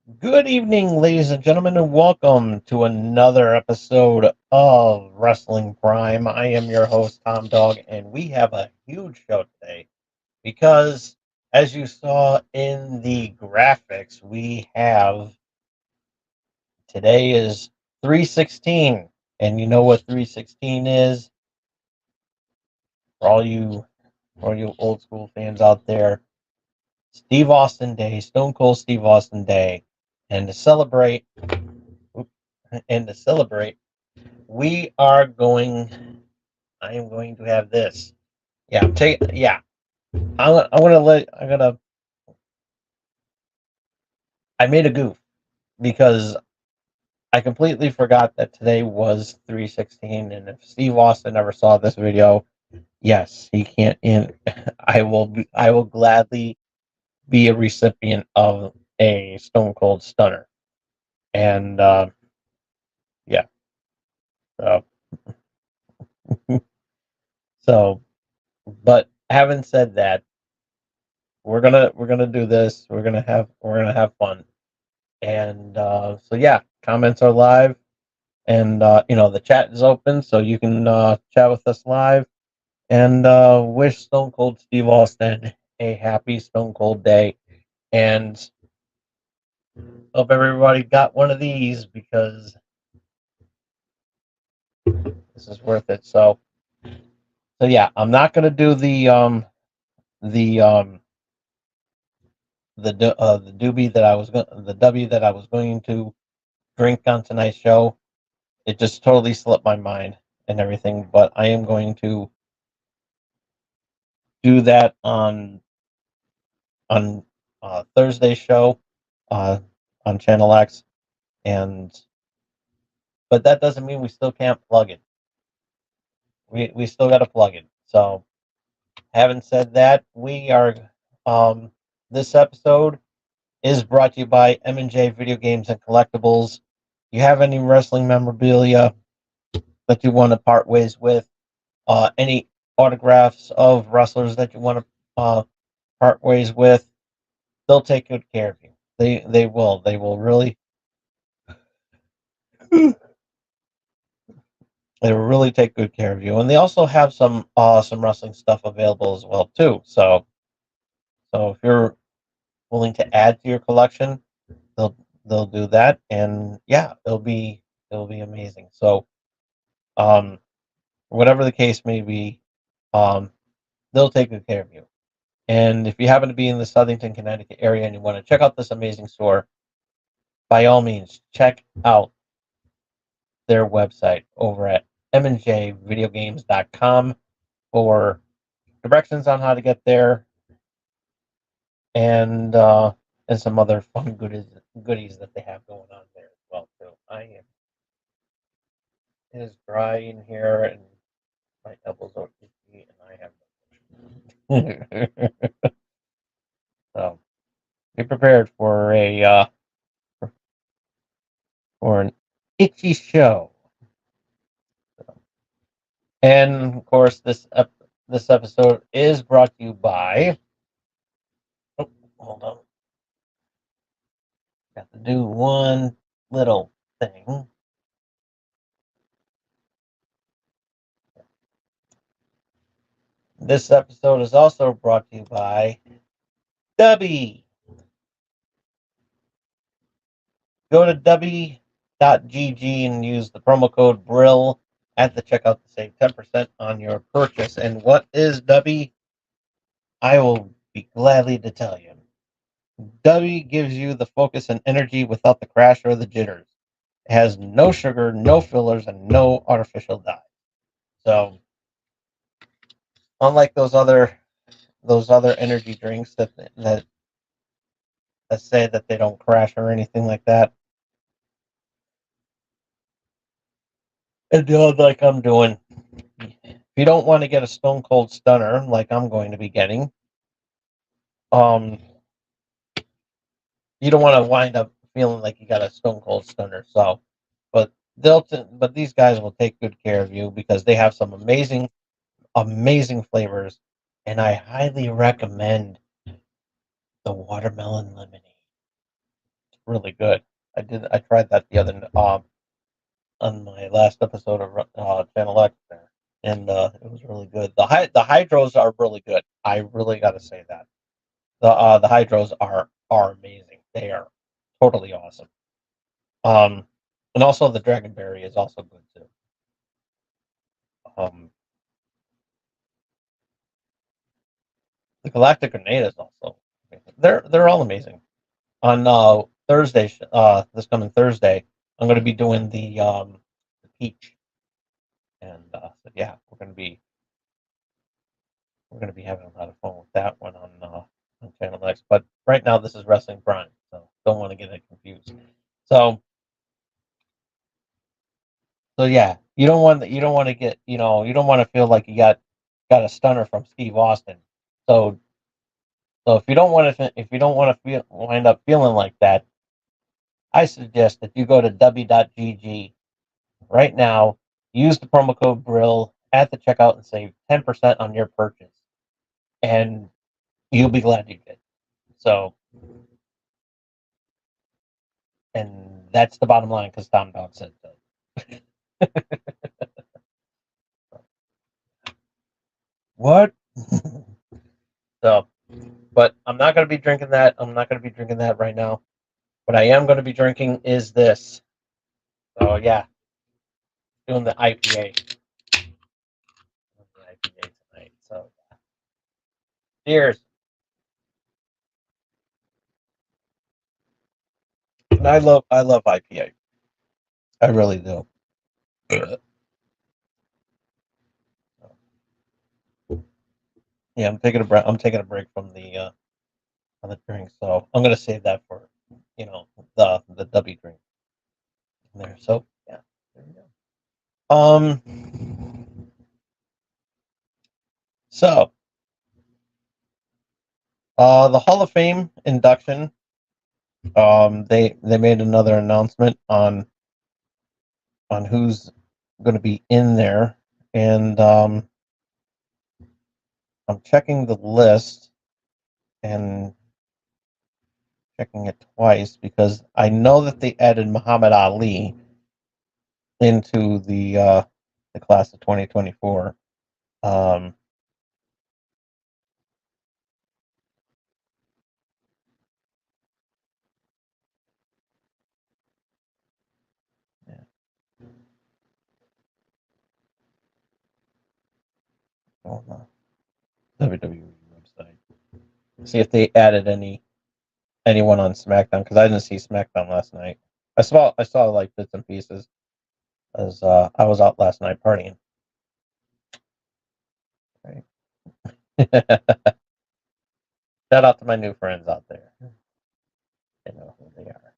Good evening, ladies and gentlemen, and welcome to another episode of Wrestling Prime. I am your host, Tom Dog, and we have a huge show today because, as you saw in the graphics, we have today is 316, and you know what 316 is for all you old school fans out there. Steve Austin Day, Stone Cold Steve Austin Day, and to celebrate, and to celebrate. We are going. I am going to have this. Yeah, I'm taking. Yeah, I'm gonna let. I'm gonna. I made a goof because I completely forgot that today was 316, and if Steve Austin ever saw this video, yes, he can't. In I will. I will gladly be a recipient of a Stone Cold Stunner, and yeah. So, so, but having said that, we're gonna do this. We're gonna have fun. And so yeah, comments are live, and the chat is open, so you can chat with us live. And wish Stone Cold Steve Austin a happy Stone Cold Day, and hope everybody got one of these because this is worth it. So yeah, I'm not gonna do the the doobie that I was going the W that I was going to drink on tonight's show. It just totally slipped my mind and everything, but I am going to do that on Thursday's show uh, on Channel X, and but that doesn't mean we still can't plug it. We still got to plug it. So, having said that, we are um, this episode is brought to you by M&J Video Games and Collectibles. You have any wrestling memorabilia that you want to part ways with? Any autographs of wrestlers that you want to part ways with? They'll take good care of you. They will. They will really. They will really take good care of you, and they also have some wrestling stuff available as well too. So if you're willing to add to your collection, they'll they'll do that, and yeah, it'll be amazing. So um, whatever the case may be, um, they'll take good care of you. And if you happen to be in the Southington, Connecticut area and you want to check out this amazing store, by all means, check out their website over at mnjvideogames.com for directions on how to get there, and some other fun goodies that they have going on there as well too. It is dry in here, and my elbows are itchy, and I have no. So be prepared for a for an itchy show. And of course, this episode is brought to you by. Oh, hold on, got to do one little thing. This episode is also brought to you by Dubby. Go to Dubby.gg and use the promo code BRILL at the checkout to save 10% on your purchase. And what is Dubby? I will be gladly to tell you. Dubby gives you the focus and energy without the crash or the jitters. It has no sugar, no fillers, and no artificial dye. So, unlike those other energy drinks that say that they don't crash or anything like that, and do like I'm doing. If you don't want to get a stone cold stunner like I'm going to be getting, um, you don't want to wind up feeling like you got a stone cold stunner. So, but but these guys will take good care of you because they have some amazing flavors, and I highly recommend the watermelon lemonade. really good. I tried that the other on my last episode of Channel X there, and it was really good. The hydros are really good. I really got to say that the hydros are amazing. They are totally awesome. Um, and also the Dragonberry is also good too. Um, the Galactic Grenade is also amazing. They're all amazing. On Thursday, this coming Thursday, I'm going to be doing the peach, and so yeah, we're gonna be having a lot of fun with that one on Channel X. But right now, this is Wrestling Prime, so don't want to get it confused. So yeah, you don't want to get you don't want to feel like you got a stunner from Steve Austin. So if you don't want to wind up feeling like that, I suggest that you go to w.gg right now, use the promo code Brill at the checkout and save 10% on your purchase, and you'll be glad you did. So, and that's the bottom line because Tom Dog said so. What? So, but I'm not going to be drinking that. I'm not going to be drinking that right now. What I am going to be drinking is this. So yeah, doing the IPA. Doing the IPA tonight. So cheers. And I love IPA. I really do. Yeah, I'm taking a break from the on the drink, so I'm gonna save that for the W drink in there. So yeah, there you go. Um, so the Hall of Fame induction. They made another announcement on who's going to be in there, and I'm checking the list and checking it twice because I know that they added Muhammad Ali into the class of 2024. Um, yeah, on the WWE website. See if they added anyone on SmackDown because I didn't see SmackDown last night. I saw like bits and pieces as I was out last night partying. Right. Shout out to my new friends out there. They know who they are.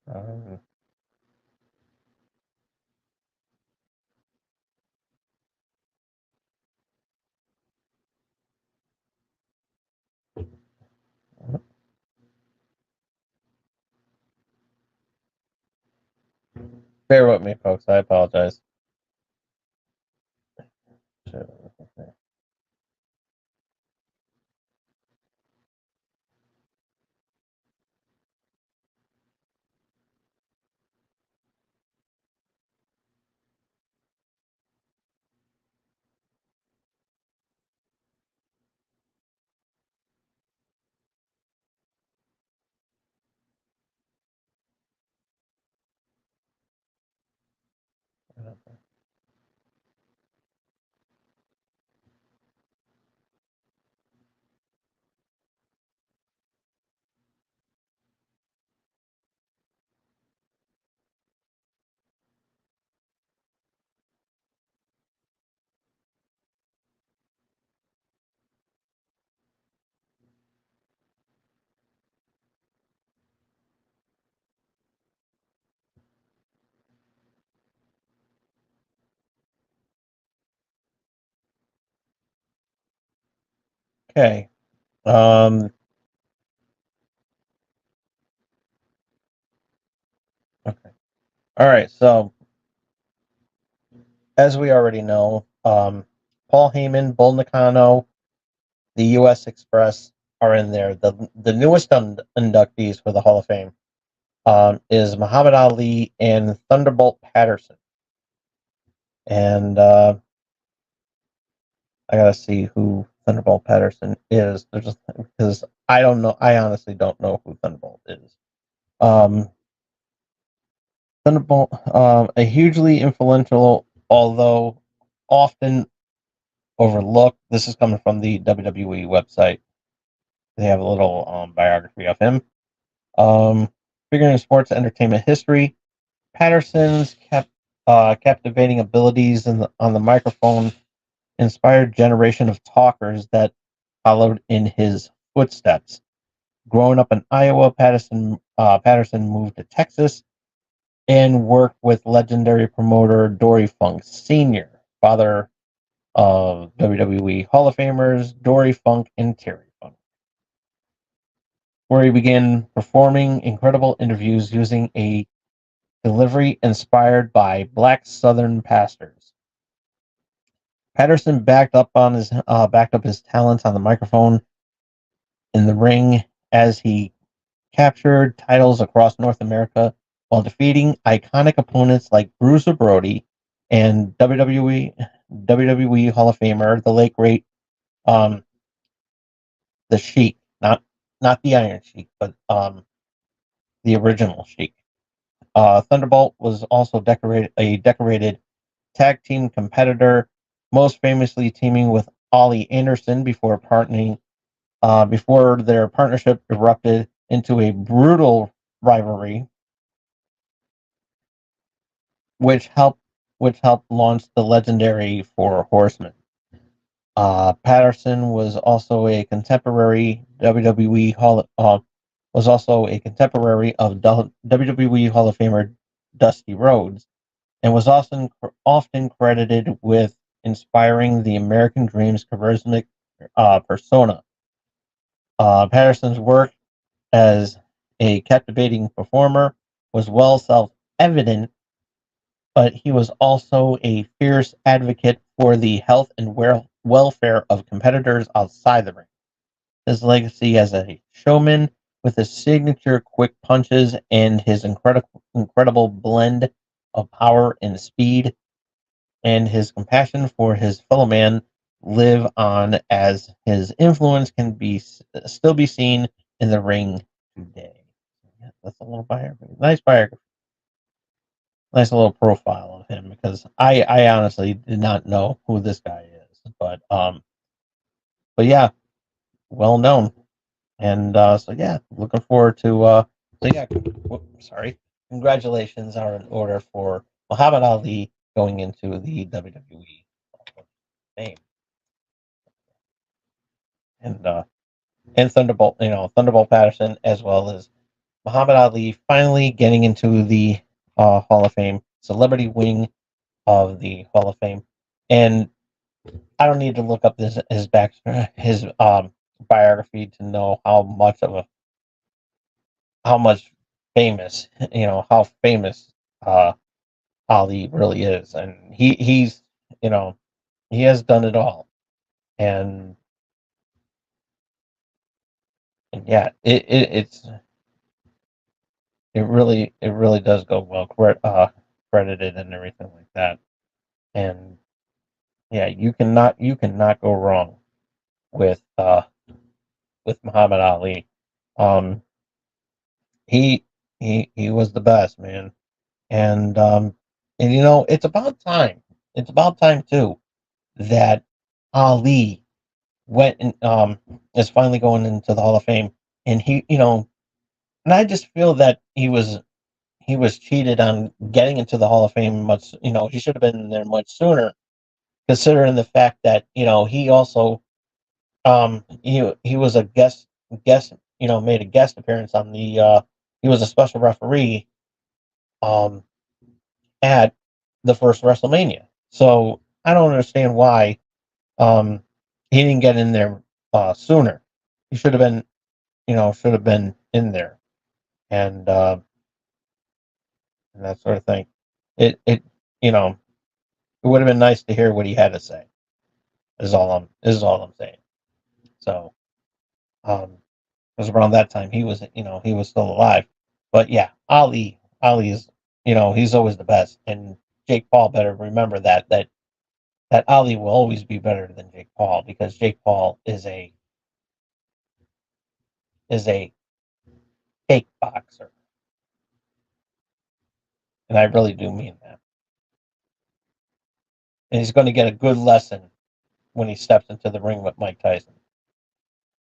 Um, bear with me, folks. I apologize. Okay. Um, All right, so as we already know, Paul Heyman, Bull Nakano, the U.S. Express are in there. The newest inductees for the Hall of Fame is Muhammad Ali and Thunderbolt Patterson. And I gotta see who Thunderbolt Patterson is. There's just because I don't know. I honestly don't know who Thunderbolt is. Um, Thunderbolt, a hugely influential, although often overlooked. This is coming from the WWE website. They have a little biography of him. Figure in sports entertainment history, Patterson's captivating abilities on the microphone inspired generation of talkers that followed in his footsteps. Growing up in Iowa, Patterson moved to Texas and worked with legendary promoter Dory Funk Sr., father of WWE Hall of Famers Dory Funk and Terry Funk, where he began performing incredible interviews using a delivery inspired by black Southern pastors. Patterson backed up his talents on the microphone in the ring as he captured titles across North America while defeating iconic opponents like Bruiser Brody and WWE Hall of Famer, the late great um, the Sheik, not the Iron Sheik, but the original Sheik. Thunderbolt was also a decorated tag team competitor, most famously teaming with Ollie Anderson before their partnership erupted into a brutal rivalry, which helped which helped launch the legendary Four Horsemen. Patterson was also a contemporary WWE Hall was also a contemporary of WWE Hall of Famer Dusty Rhodes, and was often credited with inspiring the American Dream's charismatic persona. Patterson's work as a captivating performer was well self-evident, but he was also a fierce advocate for the health and welfare of competitors outside the ring. His legacy as a showman, with his signature quick punches and his incredible blend of power and speed, and his compassion for his fellow man, live on as his influence can still be seen in the ring today. Yeah, that's a little biography. Nice little profile of him because I honestly did not know who this guy is, but yeah, well known. And so yeah, looking forward to so yeah, sorry. Congratulations are in order for Muhammad Ali going into the WWE Hall of Fame. And Thunderbolt, Thunderbolt Patterson, as well as Muhammad Ali finally getting into the Hall of Fame, celebrity wing of the Hall of Fame. And I don't need to look up his biography to know how much famous, how famous uh, Ali really is, and you know, he has done it all, and, and yeah, it really does go well credited and everything like that, and yeah, you cannot go wrong with with Muhammad Ali. Um, he he was the best, man. And it's about time. It's about time too that Ali went and is finally going into the Hall of Fame, and and I just feel that he was cheated on getting into the Hall of Fame much. He should have been there much sooner, considering the fact that he also he was a guest made a guest appearance on the he was a special referee um at the first WrestleMania. So I don't understand why um, he didn't get in there sooner. He should have been in there. And and that sort of thing. It you know it would have been nice to hear what he had to say. Is all I'm saying. So because around that time he was still alive. But yeah, Ali is he's always the best, and Jake Paul better remember that Ali will always be better than Jake Paul because Jake Paul is a fake boxer, and I really do mean that. And he's going to get a good lesson when he steps into the ring with Mike Tyson,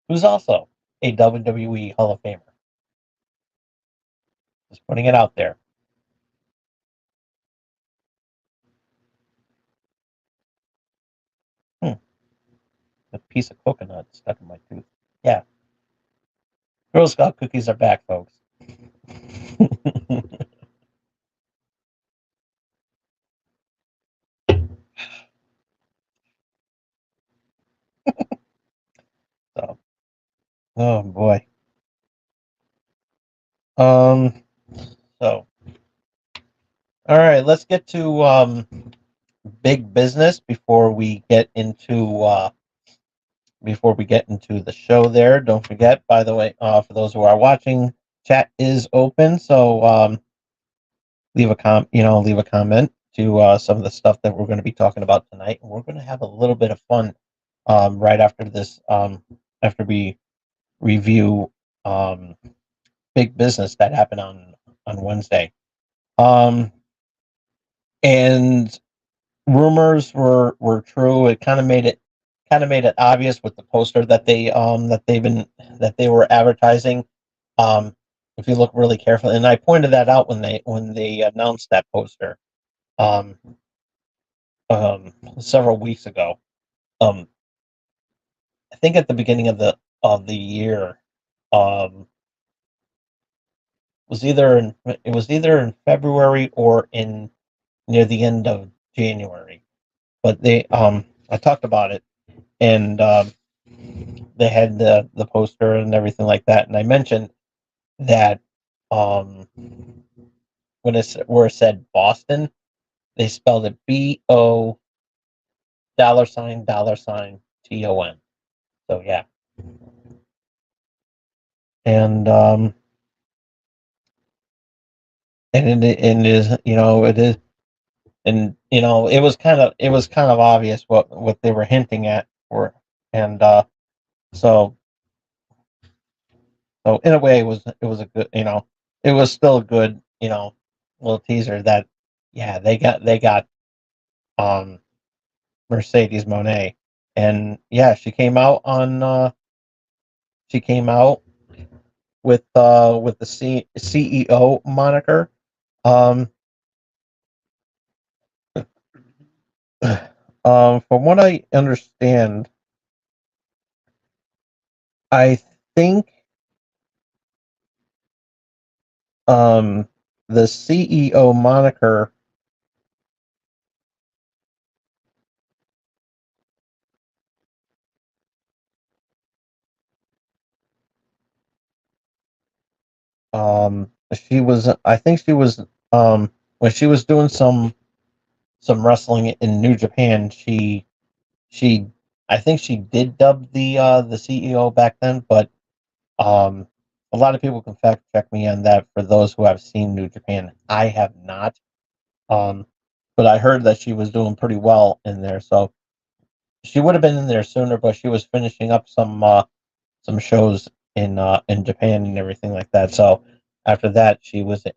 who's also a WWE Hall of Famer. Just putting it out there. Hmm, a piece of coconut stuck in my tooth. Yeah, Girl Scout cookies are back, folks. So, oh boy. Um. So, all right, let's get to big business before we get into the show. There, don't forget. By the way, for those who are watching, chat is open. So leave a comment to some of the stuff that we're going to be talking about tonight, and we're going to have a little bit of fun right after this. After we review big business that happened on Wednesday. And rumors were true. It kind of made it obvious with the poster that they were advertising. Um, if you look really carefully, and I pointed that out when they announced that poster um, several weeks ago. Um, I think at the beginning of the year, um, was either in it was either in February or in near the end of January. But I talked about it, and they had the poster and everything like that, and I mentioned that where it said Boston, they spelled it BO $ TON. So yeah, and and it is it is, and it was kind of obvious what they were hinting at, or and so so in a way it was a good, it was still a good, little teaser that yeah, they got um Mercedes Monet, and yeah, she came out with the CEO moniker. Um, from what I understand, I think um the CEO moniker she was I think she was when she was doing some wrestling in New Japan, she I think she did dub the CEO back then, but um a lot of people can fact check me on that for those who have seen New Japan. I have not. Um but I heard that she was doing pretty well in there, so she would have been in there sooner, but she was finishing up some shows in Japan and everything like that. So after that,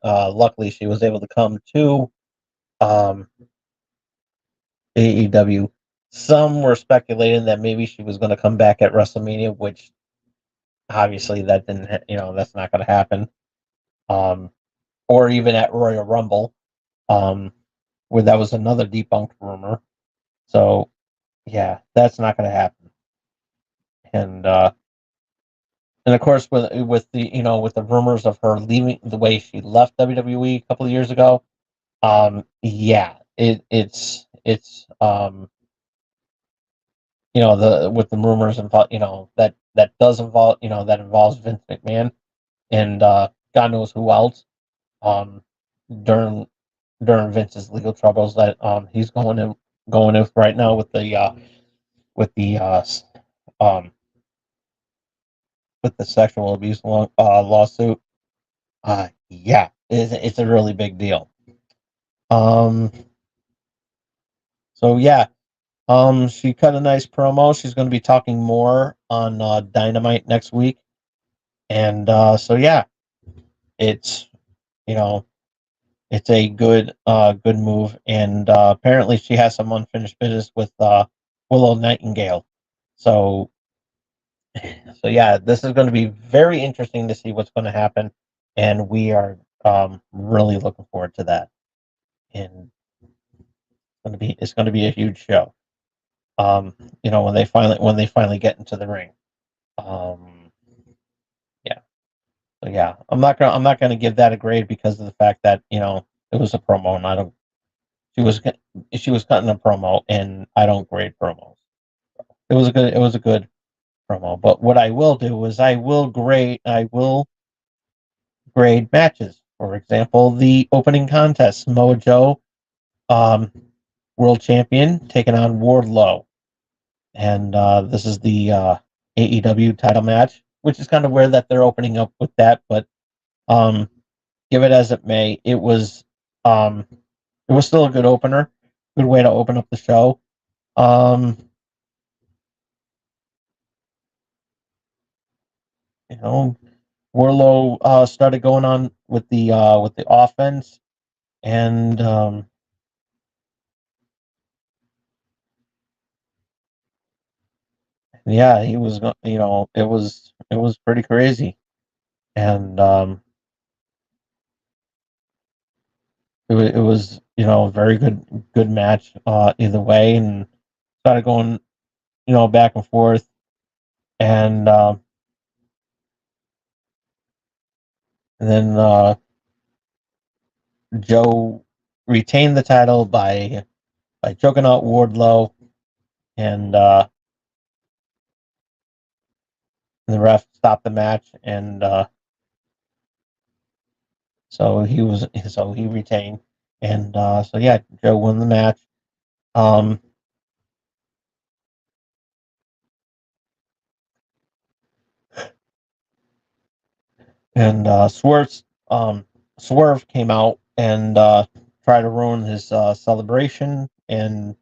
luckily she was able to come to um, AEW. Some were speculating that maybe she was going to come back at WrestleMania, which obviously that didn't. That's not going to happen. Um, or even at Royal Rumble, um, where that was another debunked rumor. So yeah, that's not going to happen. And of course, with the rumors of her leaving, the way she left WWE a couple of years ago, yeah, it's the with the rumors involve that does involve that involves Vince McMahon and God knows who else, um during during Vince's legal troubles that he's going in right now with the um with the sexual abuse lawsuit. Yeah, it's a really big deal. Um, so yeah, she cut a nice promo. She's going to be talking more on Dynamite next week, and so yeah, it's you know it's a good move, and apparently she has some unfinished business with Willow Nightingale. So so yeah, this is going to be very interesting to see what's going to happen, and we are really looking forward to that. And it's going to be a huge show. Um, when they finally get into the ring. Um, yeah, so yeah, I'm not gonna give that a grade because of the fact that it was a promo, and I don't. She was cutting a promo, and I don't grade promos. It was a good promo. But what I will do is I will grade matches. For example, the opening contest, Mojo, um, world champion, taking on Wardlow. And this is the AEW title match, which is kind of weird that they're opening up with that, but um, give it as it may, um, it was still a good opener, good way to open up the show. Um, you know, Warlow started going on with the offense, and yeah, he was it was pretty crazy, and it was a very good match either way, and started going back and forth, and then Joe retained the title by choking out Wardlow, and the ref stopped the match, and so he retained, and so yeah, Joe won the match. Um, and Swerve came out and tried to ruin his celebration, and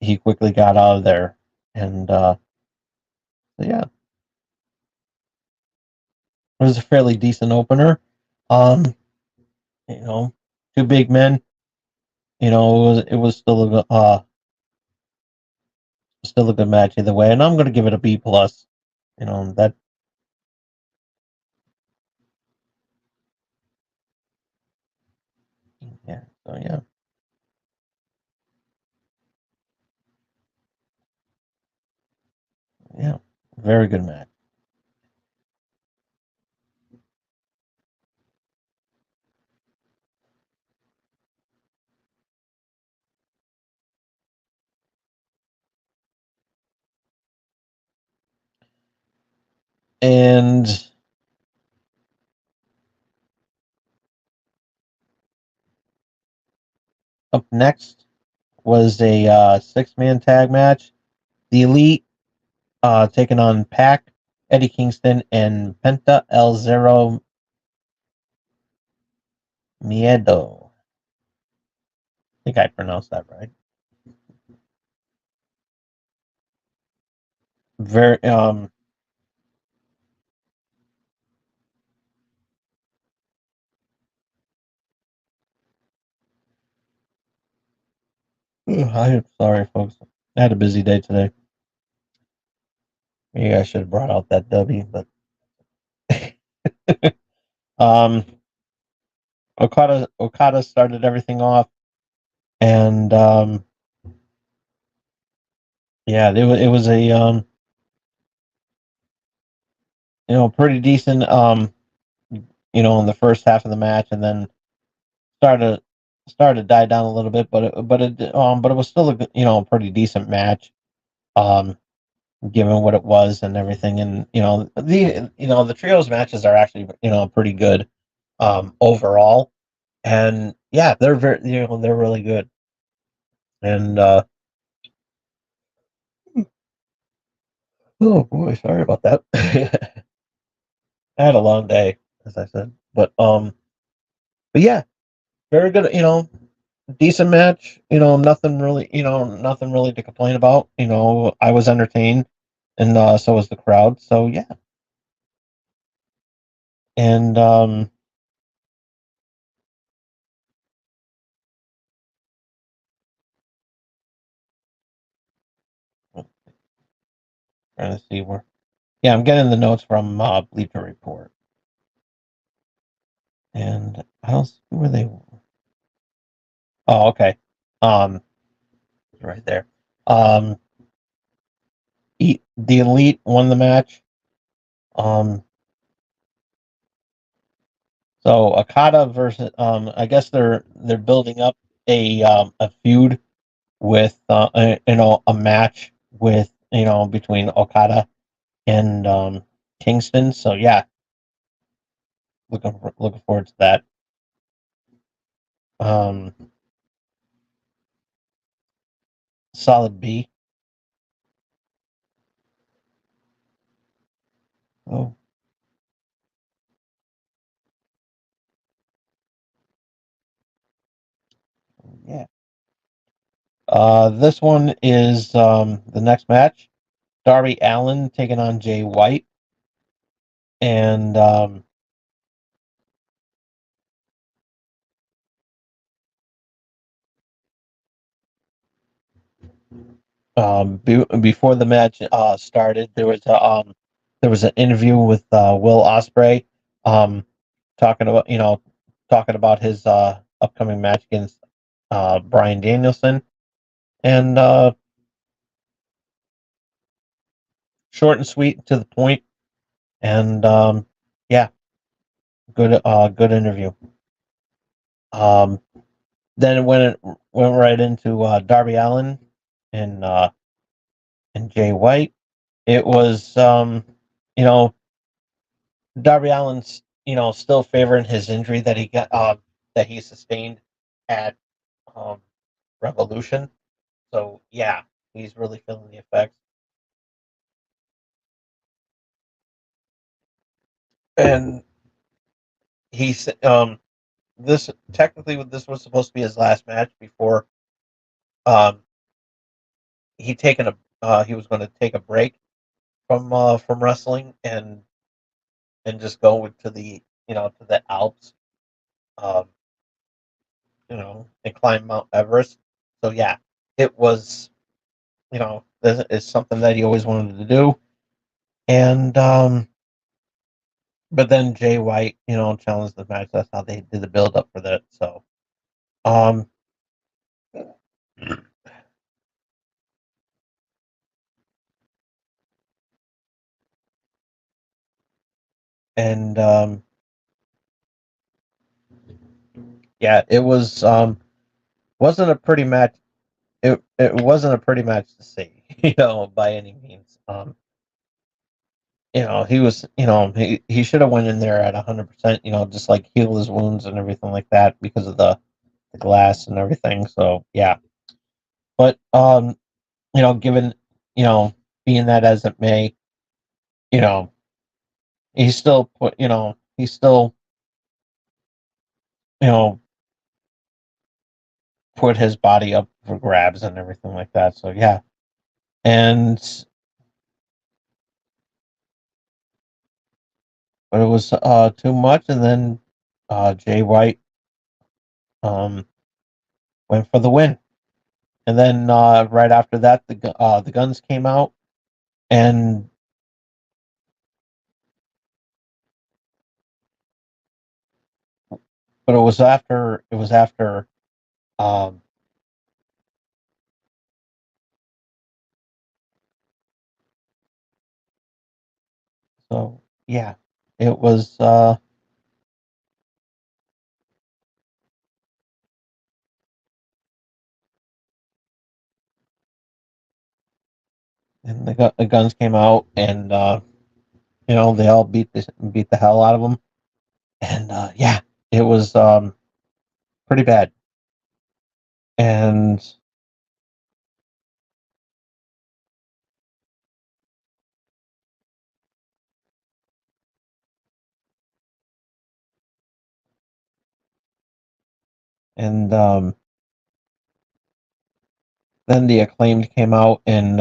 he quickly got out of there. And so yeah, it was a fairly decent opener. Um, you know, two big men. It was still a good match either way, and I'm going to give it a B plus. That yeah. So yeah, yeah, very good match. And up next was a 6-man tag match. The Elite taking on Pac, Eddie Kingston, and Penta El Zero Miedo. I think I pronounced that right. Very I'm sorry, folks. I had a busy day today. Maybe I should have brought out that W, but um, Okada started everything off, and yeah, it was a pretty decent in the first half of the match, and then started started to die down a little bit, but it was still a pretty decent match, um, given what it was and everything, and the trios matches are actually pretty good overall. And yeah, they're they're really good. And oh boy, sorry about that. I had a long day, as I said, but yeah, very good. Decent match. Nothing really. Nothing really to complain about. I was entertained, and so was the crowd. So yeah, and trying to see where. Yeah, I'm getting the notes from Bleacher Report, and I don't see where they. Oh, okay. Um, right there. Um, the Elite won the match. Um, so Okada versus I guess they're building up a feud with a match with between Okada and Kingston. So yeah, looking forward to that. Um, solid B. Oh yeah. This one is the next match. Darby Allin taking on Jay White, and before the match started, there was an interview with Will Ospreay, um, talking about his upcoming match against Bryan Danielson, and short and sweet to the point, and yeah, good interview. Um, then it went right into Darby Allin and Jay White. It was you know Darby Allin's still favoring his injury that he sustained at um, Revolution. So yeah, he's really feeling the effects. And he's this technically this was supposed to be his last match before um he was going to take a break from wrestling and just go to the Alps, um and climb Mount Everest. So yeah, it was this is something that he always wanted to do. And but then Jay White, challenged the match. That's how they did the build up for that. So um and yeah, it wasn't a pretty match. It wasn't a pretty match to see, by any means. He was, he should have went in there at 100%, just like heal his wounds and everything like that because of the glass and everything. So yeah, but given being that as it may, you know, he still you know put his body up for grabs and everything like that. So yeah, and but it was too much, and then Jay White um went for the win, and then right after that the guns came out, and but it was after um so yeah, it was and the guns came out, and they all beat the hell out of him, and yeah, it was pretty bad. And and then the Acclaimed came out and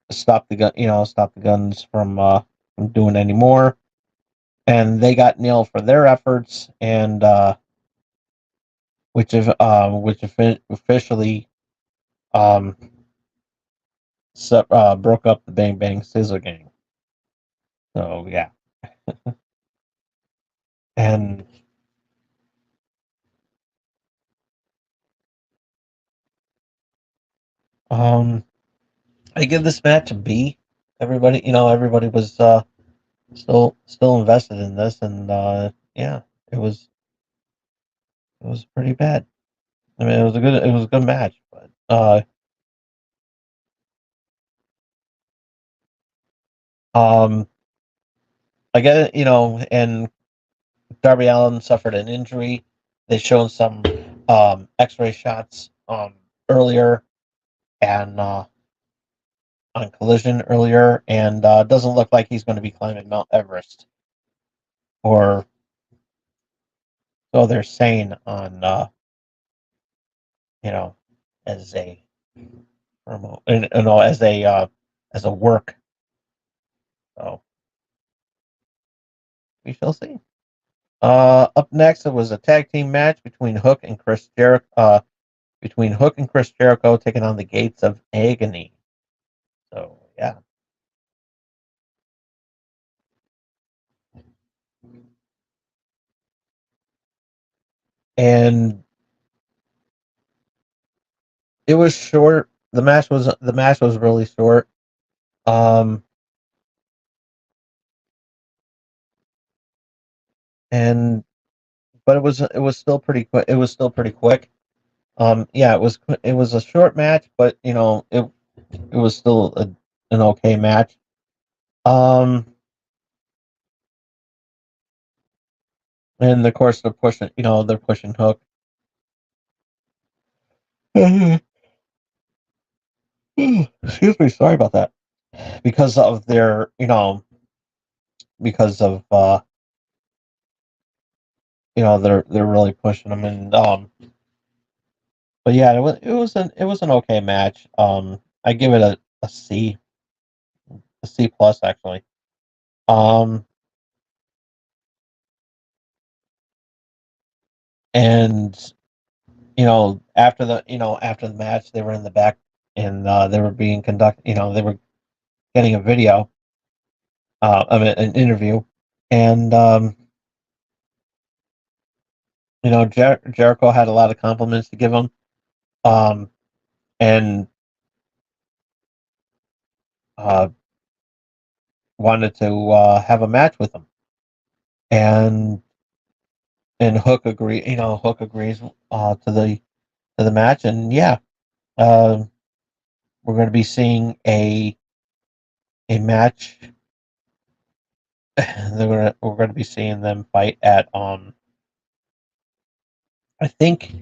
stopped the gun, stopped the Guns from doing any more, and they got nailed for their efforts, and which officially um, broke up the Bang Bang Scissor Gang. So yeah, and um, I give this match a B. Everybody was still invested in this, and yeah, it was it was pretty bad. I mean, it was a good match, but um, I get it, and Darby Allin suffered an injury. They showed some X-ray shots earlier and on Collision earlier, and doesn't look like he's going to be climbing Mount Everest, or so they're saying on you know as a promo, as a work. So we shall see. Up next, it was a tag team match between Hook and Chris Jericho taking on the Gates of Agony. So yeah, and it was short. The match was really short. Um, and but it was still pretty quick. It was still pretty quick. Yeah, it was a short match, but it was still an okay match. Um, and of course they're pushing Hook. Excuse me, sorry about that. Because of their, because of they're really pushing them, and but yeah, it was an okay match. I give it a C plus actually. Um, and after the match, they were in the back, and they were being conducted. They were getting a video of an interview, and Jericho had a lot of compliments to give him, um, and uh, wanted to have a match with him, and Hook agrees to the match, and yeah, uh, we're going to be seeing a match. We're going to be seeing them fight at I think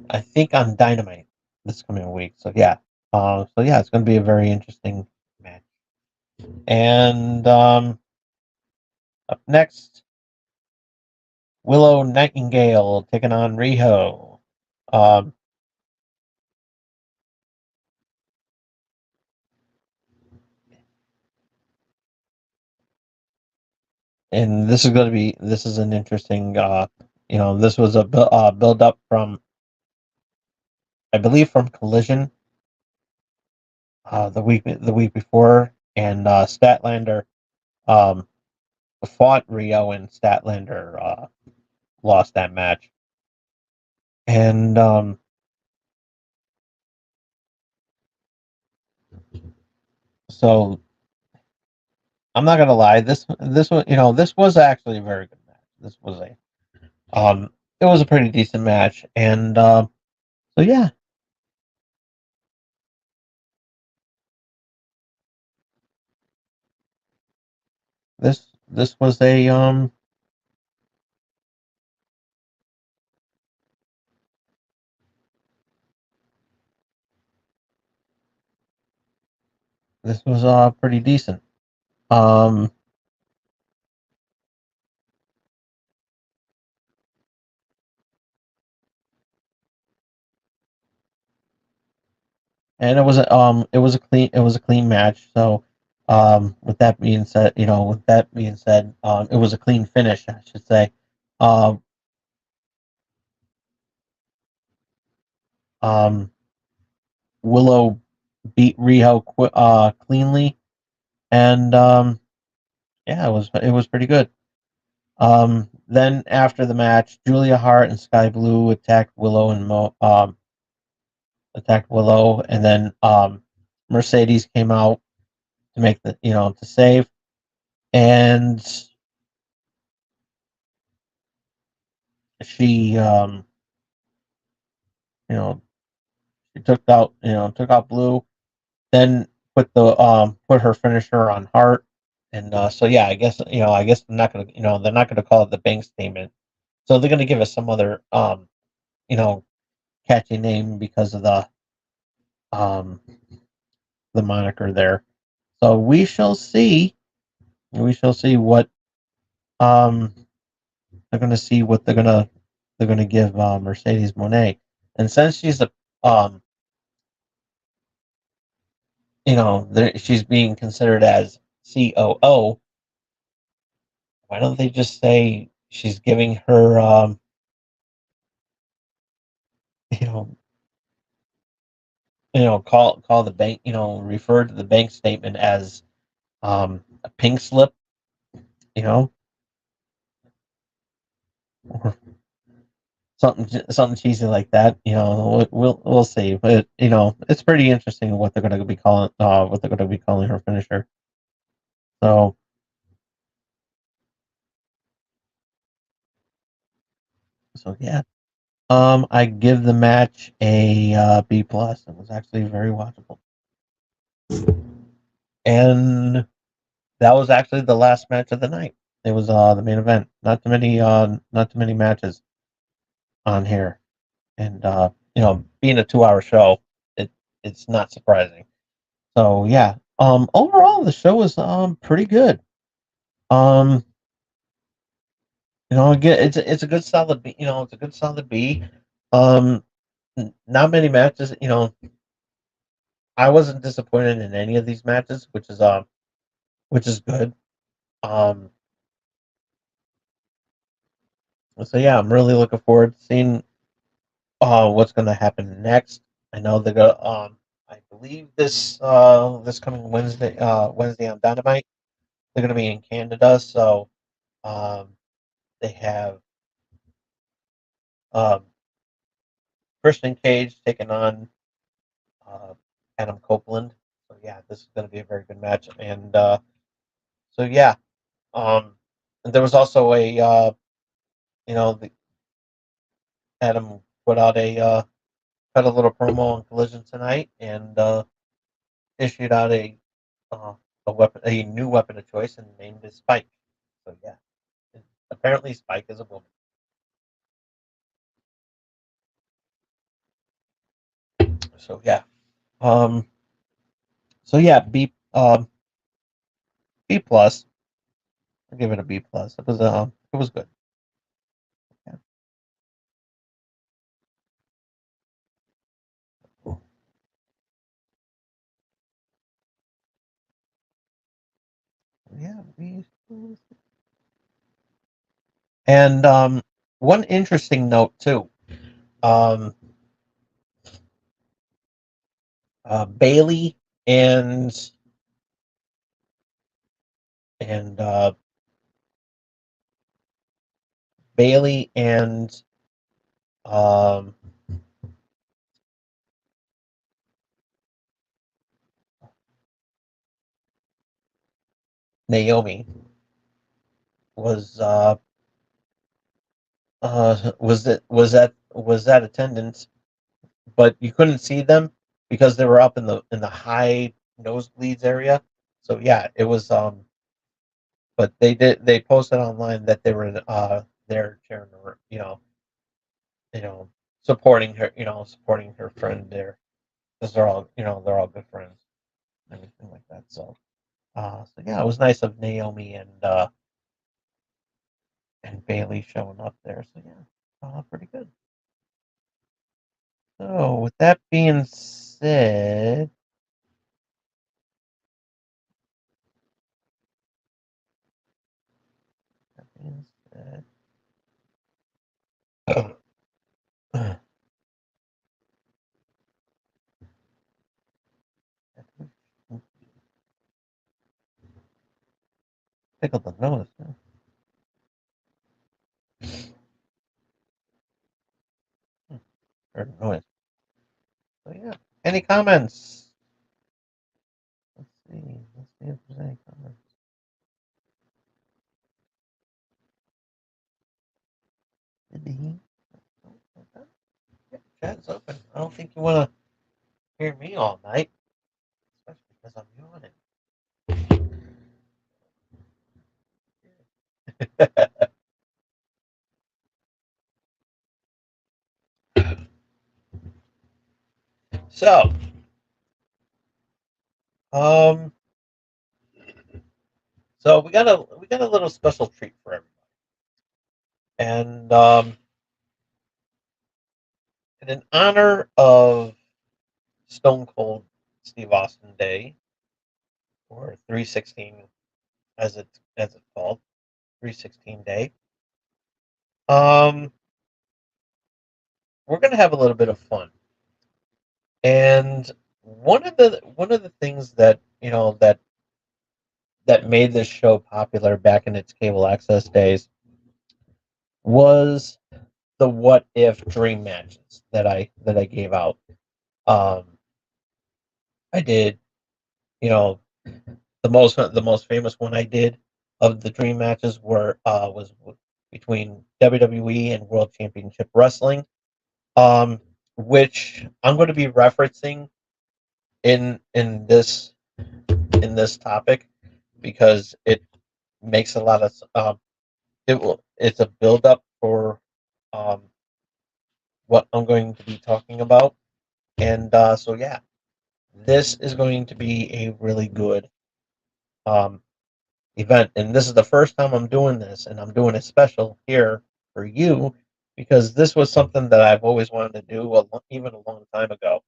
I think on Dynamite this coming week. So yeah, it's going to be a very interesting match. And up next, Willow Nightingale taking on Riho. Um, and this is an interesting. This was a build up from, I believe, from Collision the week before, and Statlander um, fought Rio, and Statlander lost that match. And so I'm not gonna lie, this was actually a very good match. Um it was a pretty decent match, and so yeah, this was this was pretty decent. Um, and it was a clean match. So with that being said, it was a clean finish, I should say. Um, um, Willow beat Riho cleanly, and yeah, it was pretty good. Then after the match, Julia Hart and Sky Blue attacked Willow, and then Mercedes came out to make to save, and she you know she took out Blue, then put her finisher on Hart, and so yeah, I guess they're not gonna call it the bank statement, so they're gonna give us some other you know catchy name because of um the moniker there. So we shall see. We shall see what um they're going to see what they're going to give Mercedes Monet. And since she's a um she's being considered as COO, why don't they just say she's giving her you know call the bank, refer to the bank statement as a pink slip, you know, or something cheesy like that. We'll see, but it's pretty interesting what they're going to be calling her finisher. So yeah, I give the match a B plus. It was actually very watchable, and that was actually the last match of the night. It was the main event. Not too many matches on here, and being a 2 hour show, it's not surprising. So yeah, overall the show was pretty good. Um, again, it's a good solid B. It's a good solid B. Um, not many matches. I wasn't disappointed in any of these matches, which is good. Um, so yeah, I'm really looking forward to seeing what's going to happen next. I know they're going I believe this coming Wednesday on Dynamite, they're going to be in Canada, so um, they have um, Christian Cage taking on uh, Adam Copeland. So yeah, this is going to be a very good match, and so yeah, um, and there was also the Adam put out cut a little promo on Collision tonight, and issued out uh, a new weapon of choice, and named it Spike. So yeah, apparently Spike is a woman. So yeah, um, so yeah, B plus. I'll give it a B plus. It was good. Yeah, yeah. And one interesting note too. Um, Bailey and and Bailey and um, Naomi was was that attendance, but you couldn't see them because they were up in the high nosebleeds area. So yeah, it was but they posted online that they were there cheering her, you know supporting her friend there, because they're all good friends. everything like that. So yeah, it was nice of Naomi and Bailey showing up there. So yeah, pretty good. So with that being said, that being said tickled the nose. Huh? Heard a noise. So yeah. Any comments? Let's see. Let's see if there's any comments. Did he? Yeah, chat's open. I don't think you want to hear me all night, especially because I'm yawning. So, um, so we got a little special treat for everybody, and in honor of Stone Cold Steve Austin Day, or 316 as it's called, 316 Day. Um, we're gonna have a little bit of fun, and one of the things that that made this show popular back in its cable access days was the what if dream matches that I gave out. Um, I did, you know, the most famous one I did of the dream matches was between WWE and World Championship Wrestling, um, which I'm going to be referencing in this topic because it makes a lot of it's a build up for um, what I'm going to be talking about, and so yeah, this is going to be a really good um, event. And this is the first time I'm doing this, and I'm doing it special here for you because this was something that I've always wanted to do, even a long time ago.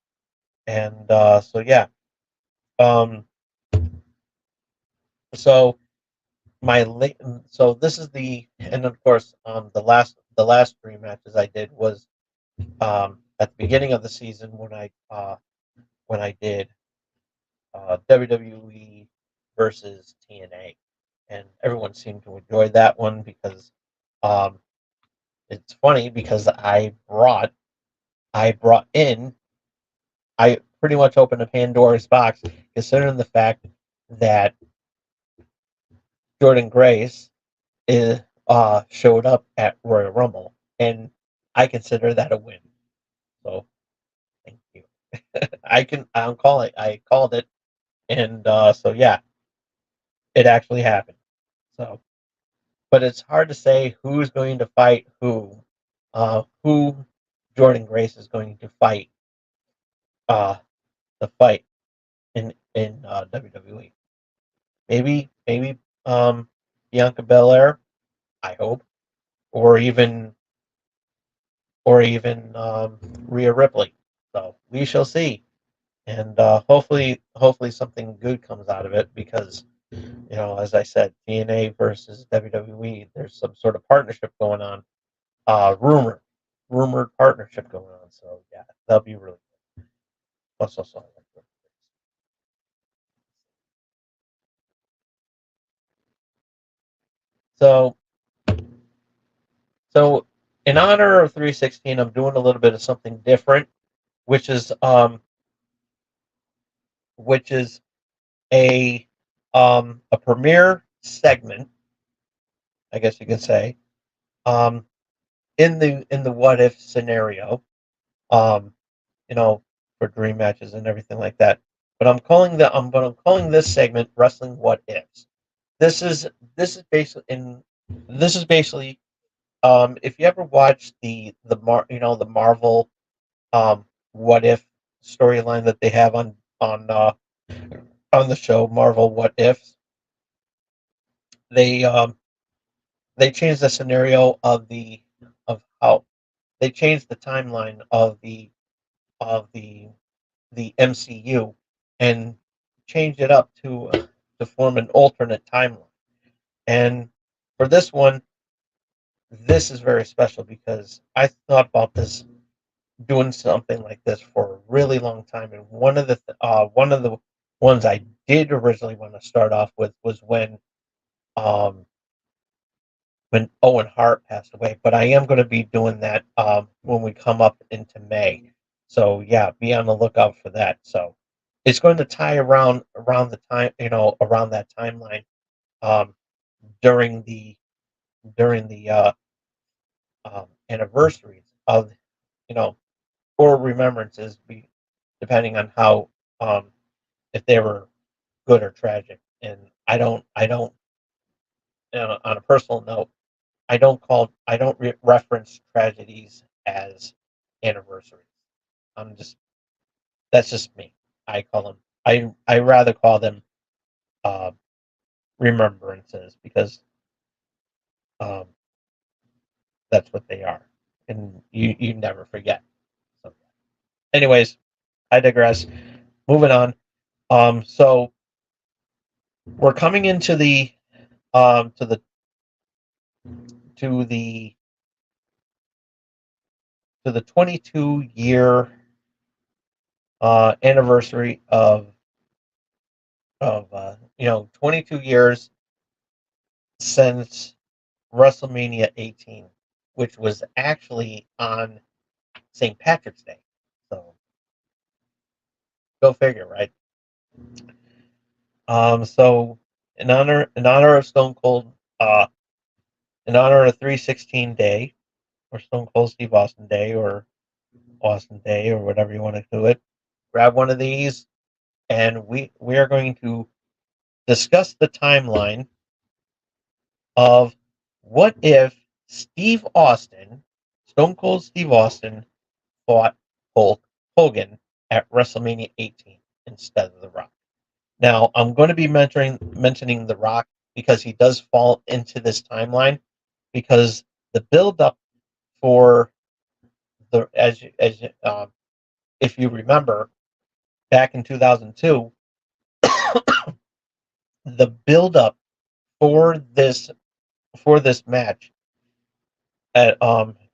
And so yeah, um, so my late, so this is and of course, the last three matches I did was at the beginning of the season when I did WWE versus TNA, and everyone seemed to enjoy that one because um, it's funny because I brought in I pretty much opened a Pandora's box considering the fact that Jordan Grace showed up at Royal Rumble, and I consider that a win. So thank you. I'm calling. I called it, and so yeah, it actually happened. So, but it's hard to say who's going to fight who Jordan Grace is going to fight uh, the fight in WWE. Maybe Bianca Belair, I hope, or even Rhea Ripley. So we shall see, and hopefully something good comes out of it because as I said, TNA versus WWE. There's some sort of partnership going on, rumored partnership going on. So yeah, that'll be really good. Also, so so in honor of 316, I'm doing a little bit of something different, which is um which is a premiere segment, I guess you could say, um in the what if scenario, um you know, for dream matches and everything like that. But I'm calling this segment Wrestling What Ifs. This is this is basically in this is basically if you ever watched the Marvel What If storyline that they have on on the show Marvel What Ifs, they they changed the scenario of how they changed the timeline of the MCU and changed it up to form an alternate timeline. And for this one, this is very special because I thought about this doing something like this for a really long time. And one of the ones I did originally want to start off with was um, when Owen Hart passed away. But I am going to be doing that when we come up into May. So yeah, be on the lookout for that. So it's going to tie around the time, around that timeline um, during the anniversaries of, you know, or remembrances, depending on how if they were good or tragic. And I don't on a personal note, I don't reference tragedies as anniversaries. I'm just That's just me. I call them I rather call them uh, remembrances because um, that's what they are, and you never forget. So, anyways, I digress. Moving on. So we're coming into the um, to the to the to the 22-year anniversary of 22 years since WrestleMania 18, which was actually on St. Patrick's Day. So go figure, right? So in honor of Stone Cold, in honor of 316 Day, or Stone Cold Steve Austin Day, or Austin Day, or whatever you want to do it, grab one of these, and we are going to discuss the timeline of what if Steve Austin, Stone Cold Steve Austin, fought Hulk Hogan at WrestleMania 18 instead of The Rock. Now, I'm going to be mentioning The Rock because he does fall into this timeline because the build up for the if you remember back in 2002, the build up for this match at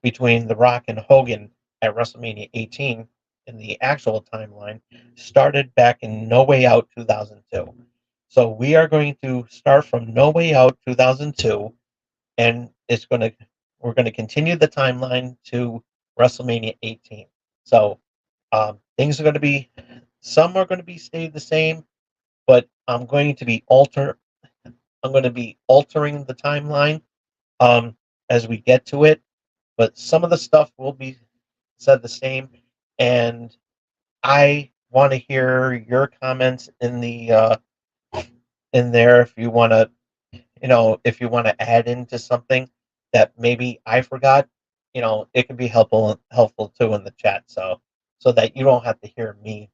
between The Rock and Hogan at WrestleMania 18 in the actual timeline started back in No Way Out 2002. So we are going to start from No Way Out 2002, and we're going to continue the timeline to WrestleMania 18. So things are going to be some are going to be stayed the same, but I'm going to be altering the timeline as we get to it, but some of the stuff will be said the same. And I want to hear your comments in there if you want to, if you want to add into something that maybe I forgot. It can be helpful too in the chat, so that you don't have to hear me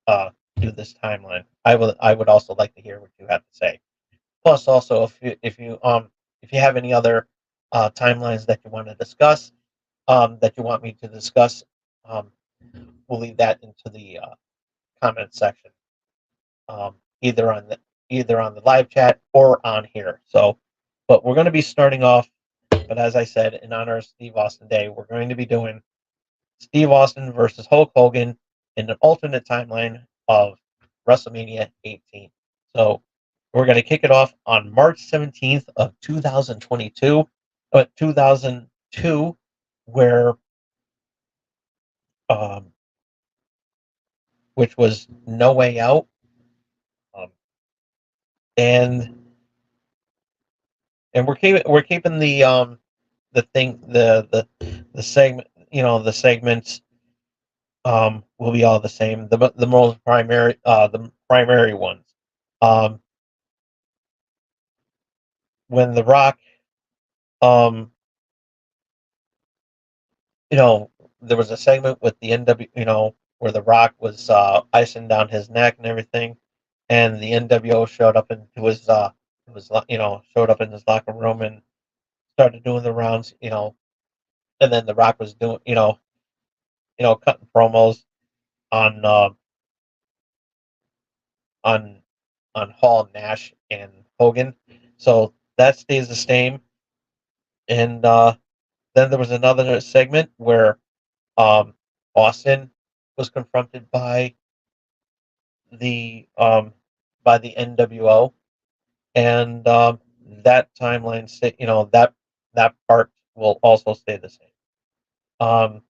uh, do this timeline. I would also like to hear what you have to say. Plus, also, if you have any other timelines that you want to discuss, that you want me to discuss, um, we'll leave that into the comment section, um, either on the either on the live chat or on here. So, but we're going to be starting off. But as I said, in honor of Steve Austin Day, we're going to be doing Steve Austin versus Hulk Hogan in an alternate timeline of WrestleMania 18. So we're going to kick it off on March 17th of 2002, where um, which was No Way Out, um, and we're keeping the thing the segment the segments will be all the same. The primary ones. Um, when The Rock, um, you know, there was a segment with the NW, where The Rock was icing down his neck and everything, and the NWO showed up into showed up in his locker room and started doing the rounds, and then The Rock was doing, cutting promos on on on Hall, Nash, and Hogan. So that stays the same. And then there was another segment where um, Austin was confronted the um, by the NWO, and that timeline, that part will also stay the same. Um,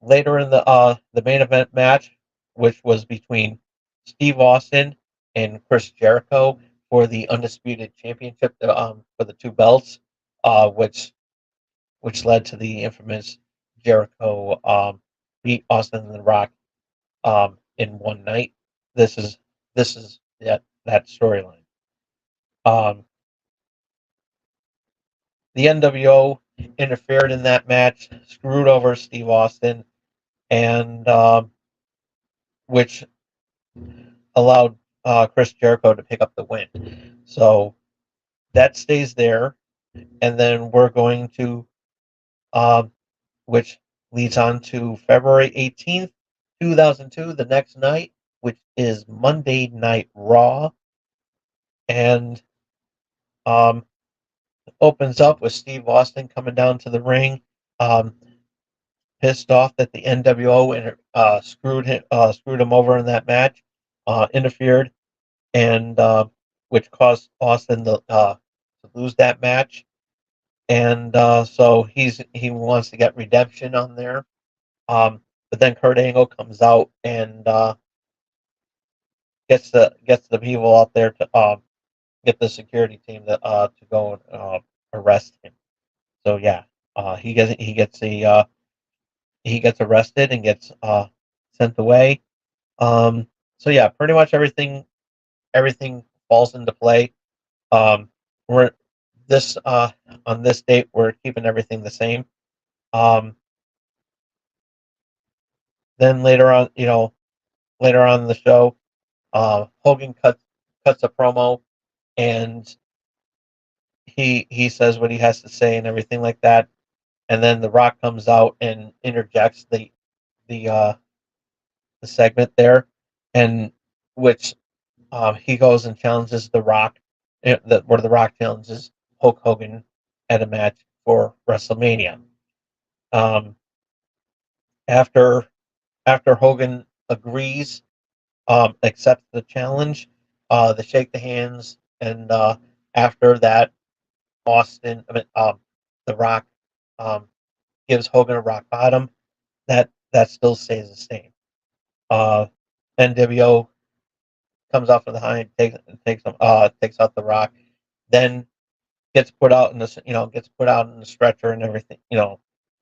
Later in the main event match, which was between Steve Austin and Chris Jericho for the undisputed championship, for the two belts, which led to the infamous Jericho beat Austin and The Rock in one night. This is that storyline. Um, the NWO interfered in that match, screwed over Steve Austin, and which allowed Chris Jericho to pick up the win. So that stays there, and then we're going to, um, which leads on to February 18th, 2002, the next night, which is Monday Night Raw, and um, opens up with Steve Austin coming down to the ring, um, pissed off that the NWO screwed him over in that match, interfered, and which caused Austin to lose that match. And so he wants to get redemption on there. But then Kurt Angle comes out and gets the people out there to get the security team to go and arrest him. So yeah, he gets arrested and gets sent away. Um, so yeah, pretty much everything falls into play. Um, we're this On this date we're keeping everything the same. Um, then later on in the show, Hogan cuts a promo and he says what he has to say and everything like that. And then The Rock comes out and interjects the uh, the segment there, and which he goes and challenges The Rock, where The Rock challenges Hulk Hogan at a match for WrestleMania. Um, after after Hogan agrees, accepts the challenge, they shake the hands, and after that, The Rock, um, gives Hogan a rock bottom. That still stays the same. Uh, NWO comes off of the high and takes out The Rock, then gets put out in the stretcher and everything.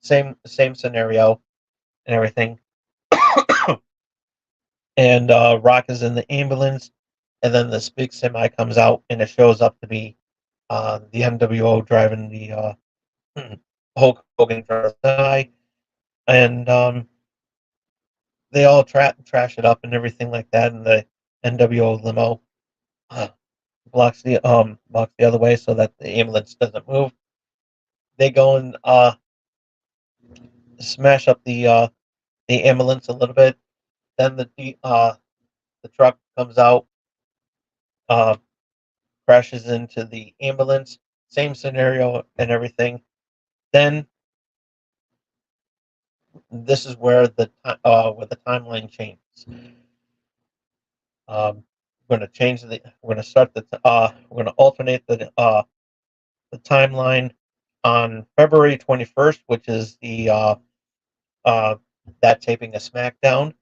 Same scenario and everything. And Rock is in the ambulance, and then this big semi comes out, and it shows up to be the NWO driving the Hulk Hogan semi, and they all trash it up and everything like that, and the NWO limo uh, blocks the other way so that the ambulance doesn't move. They go and smash up the ambulance a little bit. Then the truck comes out, uh, crashes into the ambulance. Same scenario and everything. Then this is where the timeline changes. We're going to we're going to start we're going to alternate the timeline on February 21st, which is the uh, that taping of SmackDown,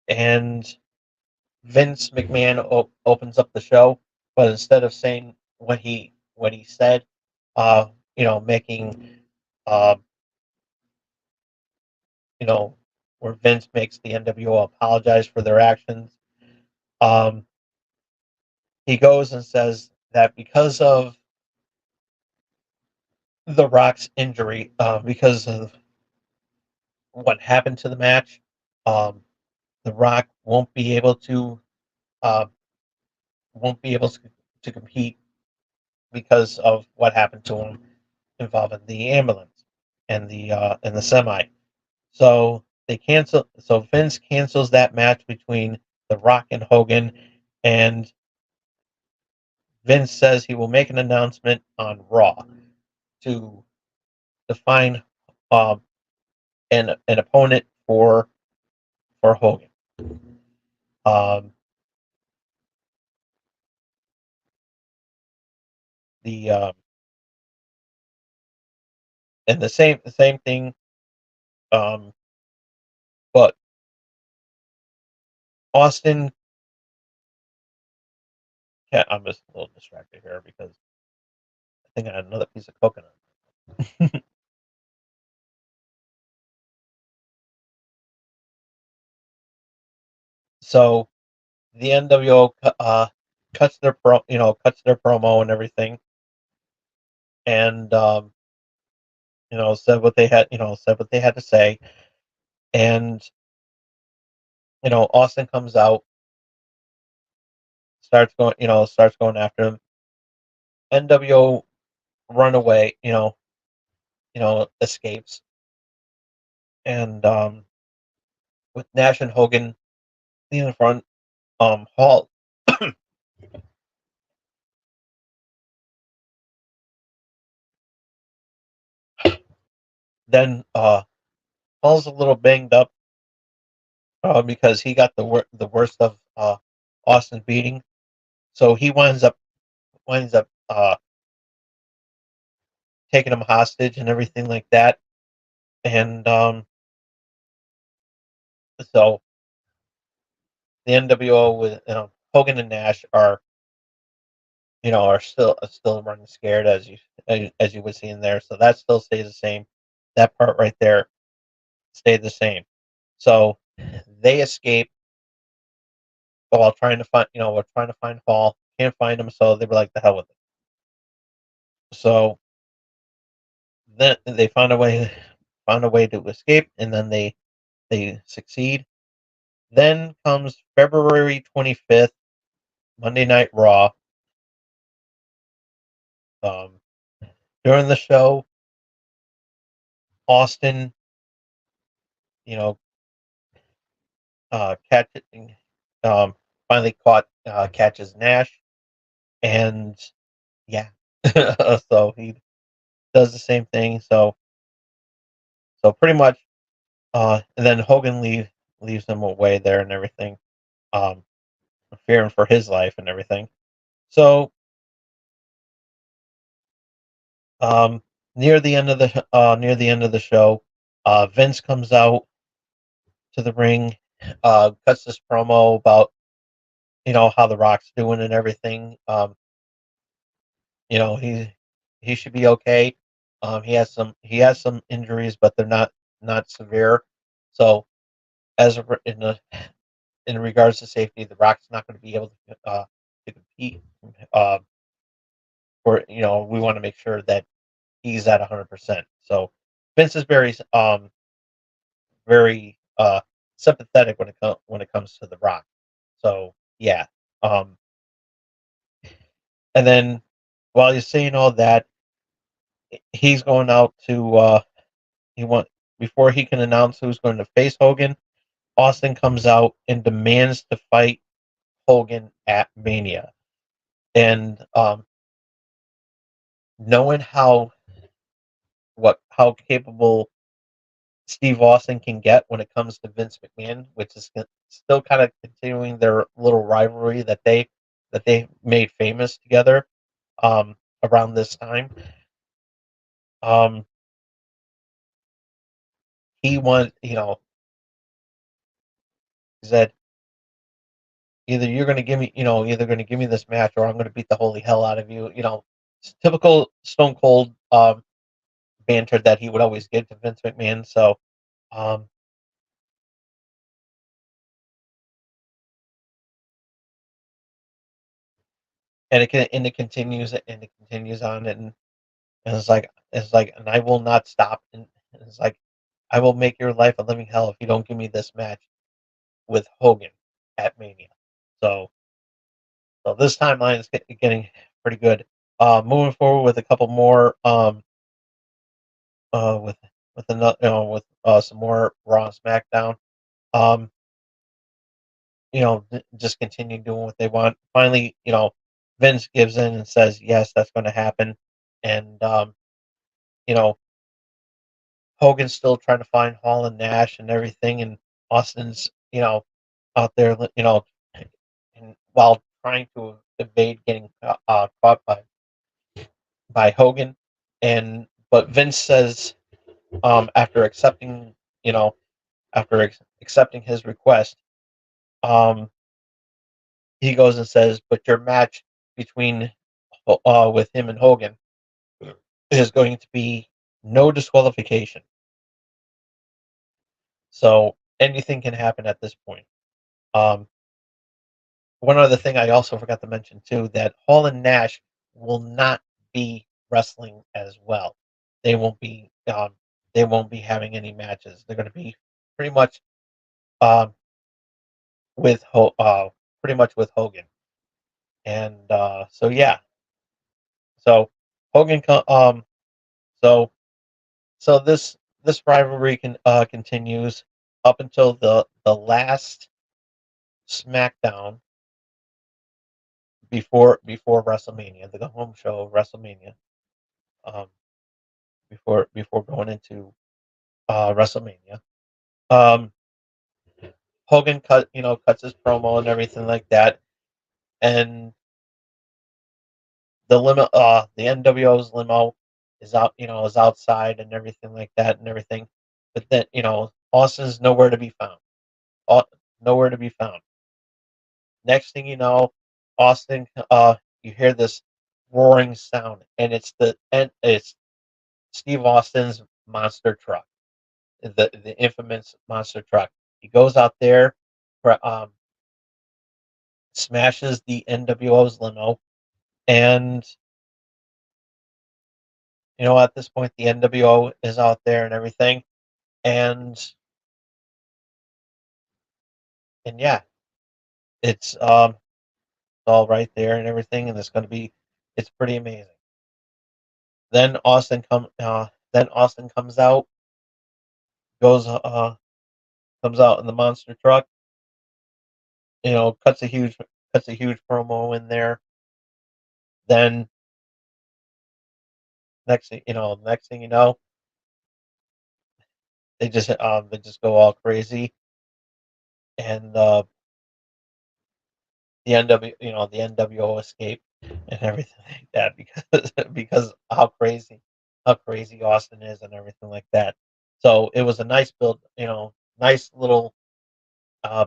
and Vince McMahon opens up the show, but instead of saying what he said, uh, making uh, you know, where Vince makes the NWO apologize for their actions. Um, he goes and says that because of The Rock's injury, because of what happened to the match, um, The Rock won't be able to uh, won't be able to compete because of what happened to him involving the ambulance and the semi. So they cancel. So Vince cancels that match between The Rock and Hogan, and Vince says he will make an announcement on Raw to define um, an opponent for Hogan. Um, the and the same thing, um, but Austin. I'm just a little distracted here because I think I had another piece of coconut. So the NWO cuts their promo and everything, and said what they had to say, and Austin comes out, starts going after him. NWO run away, escapes, and with Nash and Hogan in front, Hall then Hall's a little banged up because he got the worst of Austin beating, so he winds up taking him hostage and everything like that, and so the NWO with Hogan and Nash are still running scared as you would see in there. So that still stays the same. That part right there stayed the same. So they escape while trying to find we're trying to find Hall. Can't find him, so they were like the hell with it. So then they found a way to escape, and then they succeed. Then comes February 25th, Monday Night Raw. Um, During the show, Austin, you know, catch um, finally catches Nash, and yeah, so he does the same thing. So pretty much, and then Hogan leaves him away there and everything, um, fearing for his life and everything. So um, near the end of the show, Vince comes out to the ring, cuts this promo about how the Rock's doing and everything. You know, he should be okay. He has some injuries, but they're not severe. So as a, in the in regards to safety, the Rock's not going to be able to compete. Uh, we want to make sure that he's at 100%. So Vince is very sympathetic when it comes to the Rock. So yeah, um, and then while you're saying all that, he's going out to he want before he can announce who's going to face Hogan. Austin comes out and demands to fight Hogan at Mania, and knowing how capable Steve Austin can get when it comes to Vince McMahon, which is still kind of continuing their little rivalry that they made famous together around this time. Um, he won, he said either going to give me this match or I'm going to beat the holy hell out of you. It's typical Stone Cold banter that he would always give to Vince McMahon. So, um, and it continues on, and it's like, and I will not stop, and it's like I will make your life a living hell if you don't give me this match with Hogan at Mania. So So this timeline is getting pretty good. Moving forward with a couple more with another with some more Raw and SmackDown. Um, just continue doing what they want. Finally, Vince gives in and says, yes, that's going to happen. And, you know, Hogan's still trying to find Hall and Nash and everything. And Austin's, out there, and while trying to evade getting caught by Hogan. But Vince says, after accepting, you know, accepting his request, um, he goes and says, "But your match between with him and Hogan is going to be no disqualification. So anything can happen at this point." Um, One other thing I also forgot to mention too, that Hall and Nash will not be wrestling as well. They won't be. They won't be having any matches. They're going to be pretty much um, with pretty much with Hogan. And so yeah, so Hogan. So So this rivalry continues up until the last SmackDown before WrestleMania, the home show of WrestleMania. Um, before going into WrestleMania, um, Hogan cuts his promo and everything like that, and the NWO's limo is outside and everything like that and everything, but then Austin's nowhere to be found. Au- Nowhere to be found. Next thing you know, Austin, you hear this roaring sound, and it's Steve Austin's monster truck, the infamous monster truck. He goes out there, smashes the NWO's limo, and at this point the NWO is out there and everything, and yeah, it's all right there and everything, and it's pretty amazing. Then Austin comes out, goes comes out in the monster truck, cuts a huge promo in there. Then next thing you know, they just go all crazy, and the NWO escape and everything like that because how crazy Austin is and everything like that. So it was a nice nice little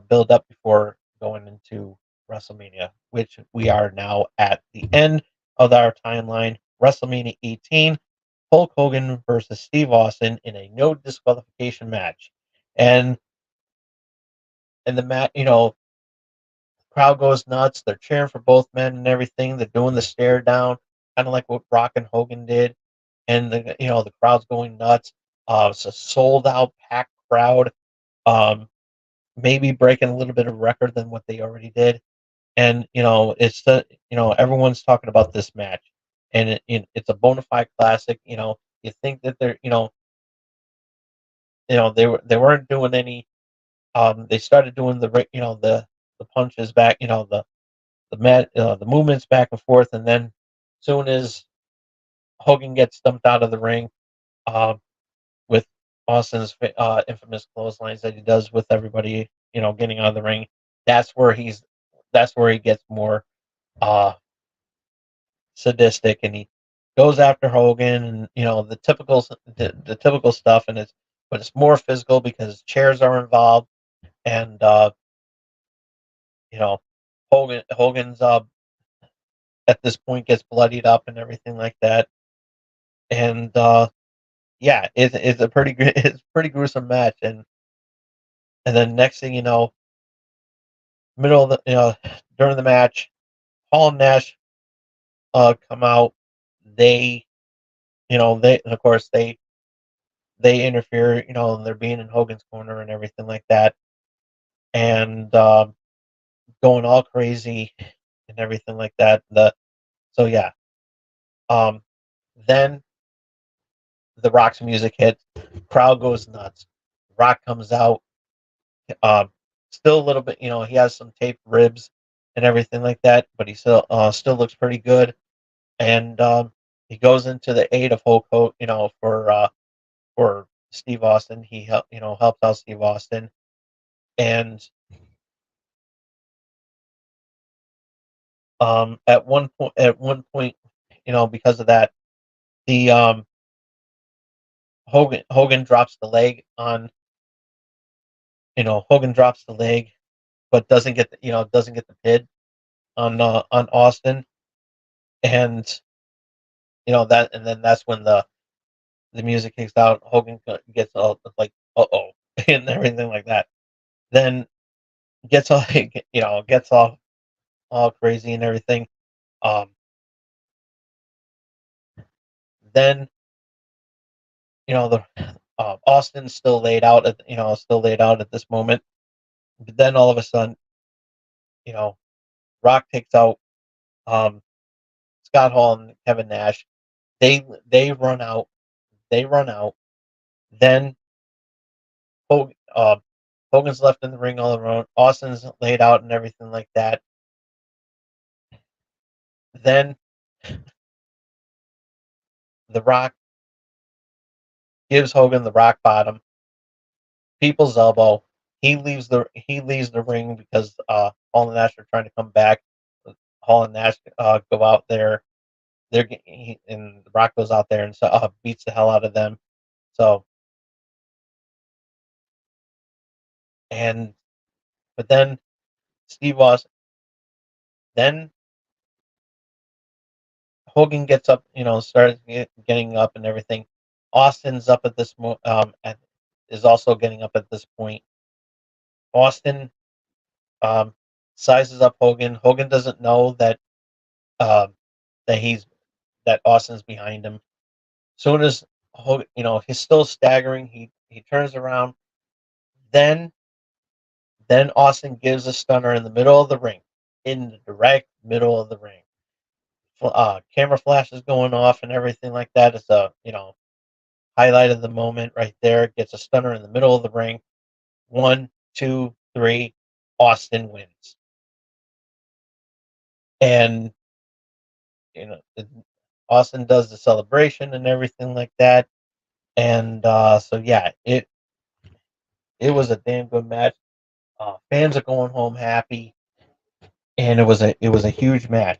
build up before going into WrestleMania, which we are now at the end of our timeline. WrestleMania 18, Hulk Hogan versus Steve Austin in a no disqualification match, and the match, the crowd goes nuts. They're cheering for both men and everything. They're doing the stare down, kind of like what Rock and Hogan did, and the crowd's going nuts. It's a sold out, packed crowd. Maybe breaking a little bit of record than what they already did. And everyone's talking about this match, and it's a bona fide classic. You think that they weren't doing any. They started doing the punches back, the movements back and forth, and then soon as Hogan gets dumped out of the ring, um, with Austin's infamous clotheslines that he does with everybody, getting out of the ring. That's where he's that's where he gets more uh sadistic, and he goes after Hogan, and the typical stuff, and it's more physical because chairs are involved, and you know Hogan's at this point gets bloodied up and everything like that, and yeah, it's a it's pretty gruesome match, and then next thing you know, middle of the during the match, Paul and Nash come out. They they of course they interfere, and they're being in Hogan's corner and everything like that, and going all crazy. and everything like that. So yeah. Um, then the Rock's music hits, crowd goes nuts. Rock comes out, um, still a little bit, he has some taped ribs and everything like that, but he still looks pretty good. And he goes into the aid of Hulk Hogan, for Steve Austin. He helps out Steve Austin, and at one point, because of that, the Hogan drops the leg on, Hogan drops the leg, but doesn't get the pin on Austin, and and then that's when the music kicks out. Hogan gets all like, oh, and everything like that. Then gets all gets all crazy and everything. Um, then the Austin's still laid out at this moment. But then all of a sudden, you know, Rock takes out um, Scott Hall and Kevin Nash. They run out. They run out. Then Hogan's left in the ring all alone. Austin's laid out and everything like that. Then The Rock gives Hogan the rock bottom, people's elbow. He leaves the ring because Hall and Nash are trying to come back. Hall and Nash go out there. And The Rock goes out there and beats the hell out of them. So and but then Steve Austin, then Hogan gets up, starts getting up and everything. Austin's up at this is also getting up at this point. Austin um, sizes up Hogan. Hogan doesn't know um, that Austin's behind him. Soon as Hogan, he's still staggering. He turns around. Then Austin gives a stunner in the middle of the ring, in the direct middle of the ring. Camera flashes going off and everything like that. It's a highlight of the moment right there. Gets a stunner in the middle of the ring. 1, 2, 3. Austin wins, and you know Austin does the celebration and everything like that. And so yeah, it was a damn good match. Fans are going home happy, and it was a huge match.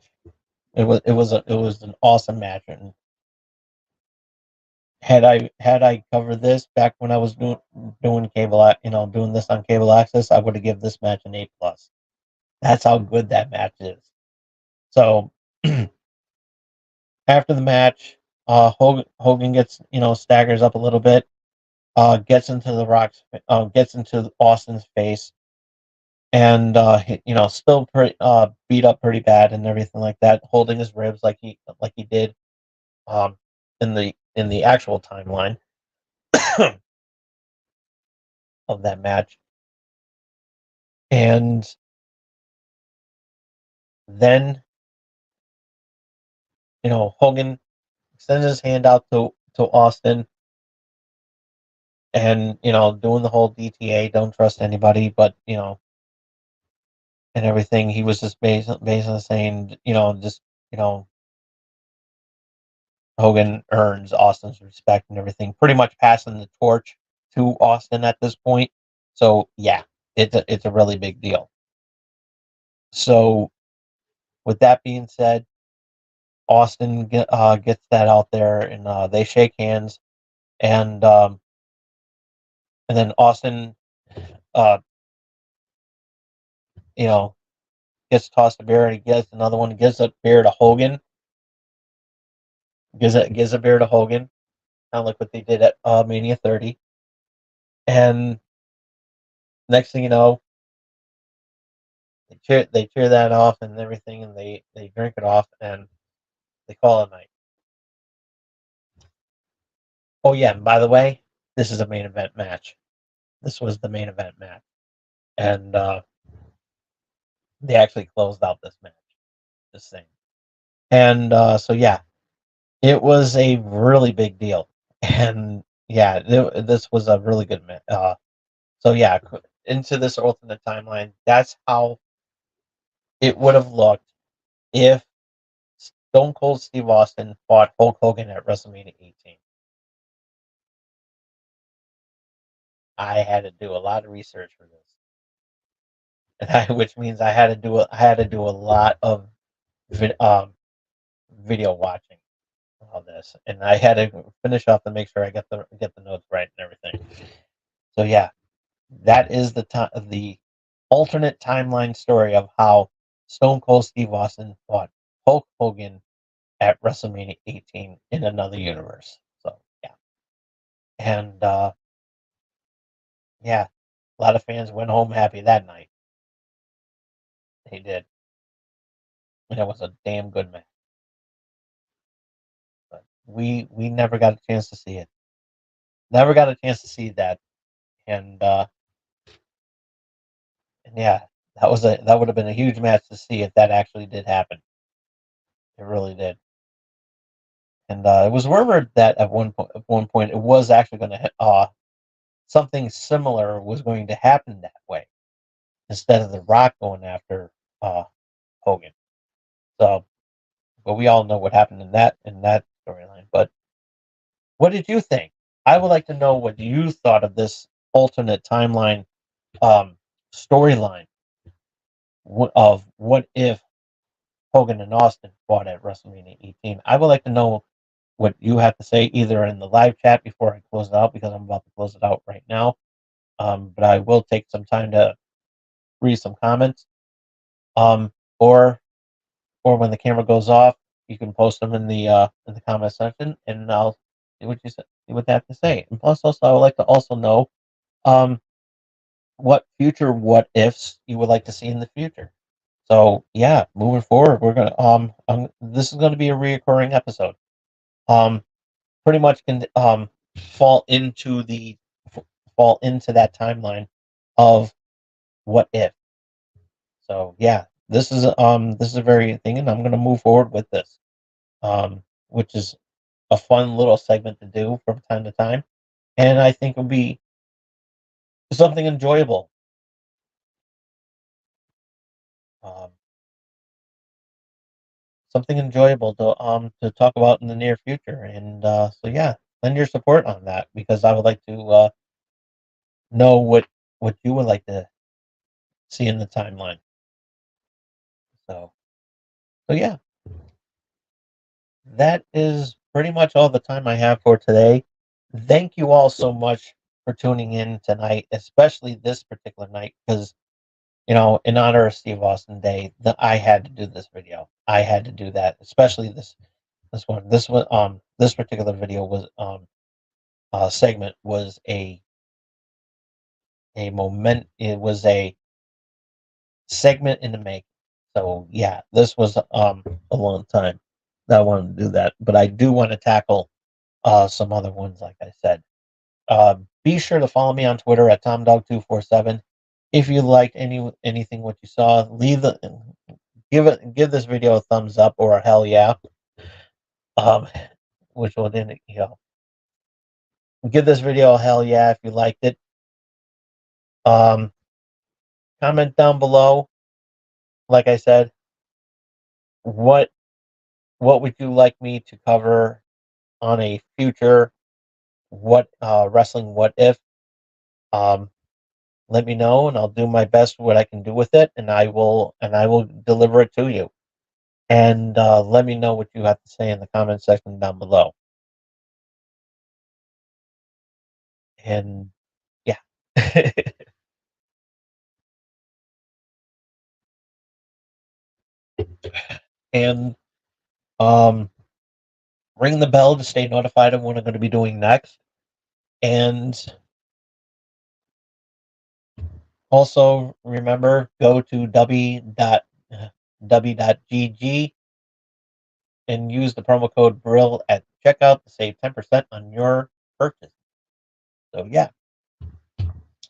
It was an awesome match. And had I covered this back when I was doing doing this on cable access, I would have given this match an A+. That's how good that match is. So after the match, Hogan gets staggers up a little bit, gets into Austin's face, and still pretty beat up pretty bad and everything like that, holding his ribs like he did um, in the actual timeline of that match. And then Hogan extends his hand out to Austin, and doing the whole DTA, don't trust anybody, but and everything. He was just basically saying, just you know Hogan earns Austin's respect and everything, pretty much passing the torch to Austin at this point. So yeah, it's a really big deal. So with that being said, Austin gets that out there, and they shake hands, and then Austin, uh, you know, gets tossed a beer, and he gets another one, gives a beer to Hogan, gives a beer to Hogan, kind of like what they did at Mania 30. And next thing you know, they cheer that off and everything, and they drink it off, and they call it a night. Oh yeah, and by the way, this is a main event match. This was the main event match, and they actually closed out this match. this thing. And so yeah, it was a really big deal. And yeah, this was a really good match. So yeah, into this alternate timeline, that's how it would have looked if Stone Cold Steve Austin fought Hulk Hogan at WrestleMania 18. I had to do a lot of research for this, which means I had to do a lot of vid, video watching of this, and I had to finish up and make sure I get the notes right and everything. So yeah, that is the alternate timeline story of how Stone Cold Steve Austin fought Hulk Hogan at WrestleMania 18 in another universe. So yeah, and yeah, a lot of fans went home happy that night. They did, and it was a damn good match. But we never got a chance to see it. Never got a chance to see that, and and yeah, that would have been a huge match to see if that actually did happen. It really did. And it was rumored that at one point it was actually going to something similar was going to happen that way instead of The Rock going after uh, Hogan. So, but we all know what happened in that storyline. But what did you think? I would like to know what you thought of this alternate timeline um, storyline of what if Hogan and Austin fought at WrestleMania 18. I would like to know what you have to say either in the live chat before I close it out because I'm about to close it out right now. But I will take some time to read some comments. Um, or when the camera goes off, you can post them in the comment section, and I'll see what they have to say. And plus, also, I would like to also know um, what future what ifs you would like to see in the future. So yeah, moving forward, we're gonna this is gonna be a reoccurring episode. Um, pretty much can fall into the fall into that timeline of what if. So yeah, this is a very thing, and I'm gonna move forward with this, which is a fun little segment to do from time to time, and I think it'll be something enjoyable. Um, Something enjoyable to talk about in the near future, and so yeah, lend your support on that because I would like to know what you would like to see in the timeline. So yeah, that is pretty much all the time I have for today. Thank you all so much for tuning in tonight, especially this particular night, because in honor of Steve Austin Day, I had to do this video. I had to do that, especially this one. This particular video was segment was a moment. It was a segment in the make. So yeah, this was a long time that I wanted to do that, but I do want to tackle some other ones, like I said. Be sure to follow me on Twitter at TomDog247. If you liked anything what you saw, give this video a thumbs up or a hell yeah. Um, which will then give this video a hell yeah if you liked it. Um, Comment down below. Like I said, what would you like me to cover on a future wrestling what if? Um, Let me know, and I'll do my best what I can do with it, and I will deliver it to you. And let me know what you have to say in the comment section down below. And yeah, and um, ring the bell to stay notified of what I'm going to be doing next. And also remember, go to w.gg and use the promo code BRILL at checkout to save 10% on your purchase. So yeah,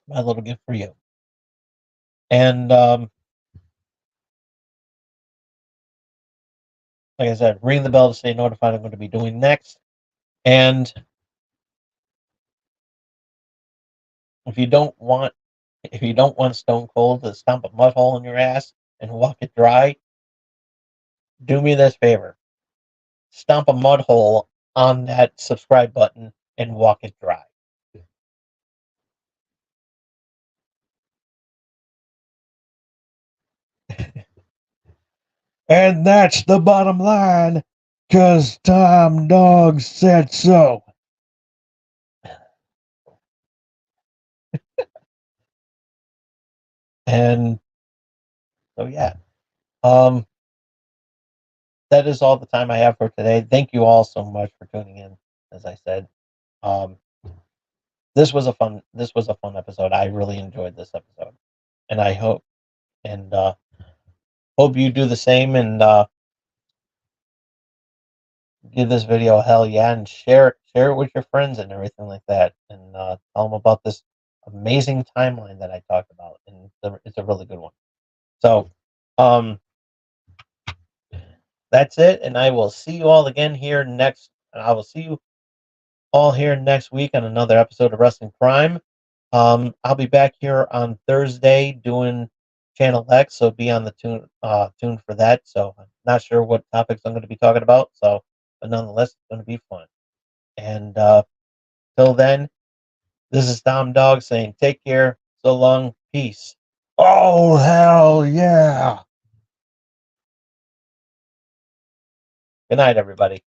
my little gift for you. And like I said, ring the bell to stay notified I'm going to be doing next. And if you don't want Stone Cold to stomp a mud hole in your ass and walk it dry, do me this favor. Stomp a mud hole on that subscribe button and walk it dry. And that's the bottom line, because Tom Dog said so. And so, yeah. That is all the time I have for today. Thank you all so much for tuning in. As I said, um, this was a fun episode. I really enjoyed this episode, and I hope you do the same and give this video a hell yeah and share it with your friends and everything like that, and tell them about this amazing timeline that I talked about, and it's a really good one. So, um, that's it, and I will see you all again here next. I will see you all here next week on another episode of Wrestling Prime. I'll be back here on Thursday doing Channel X, so be on the tune for that. So I'm not sure what topics I'm going to be talking about, so but nonetheless, it's going to be fun. And till then, this is Tom Dog saying take care, so long, peace. Oh hell yeah! Good night, everybody.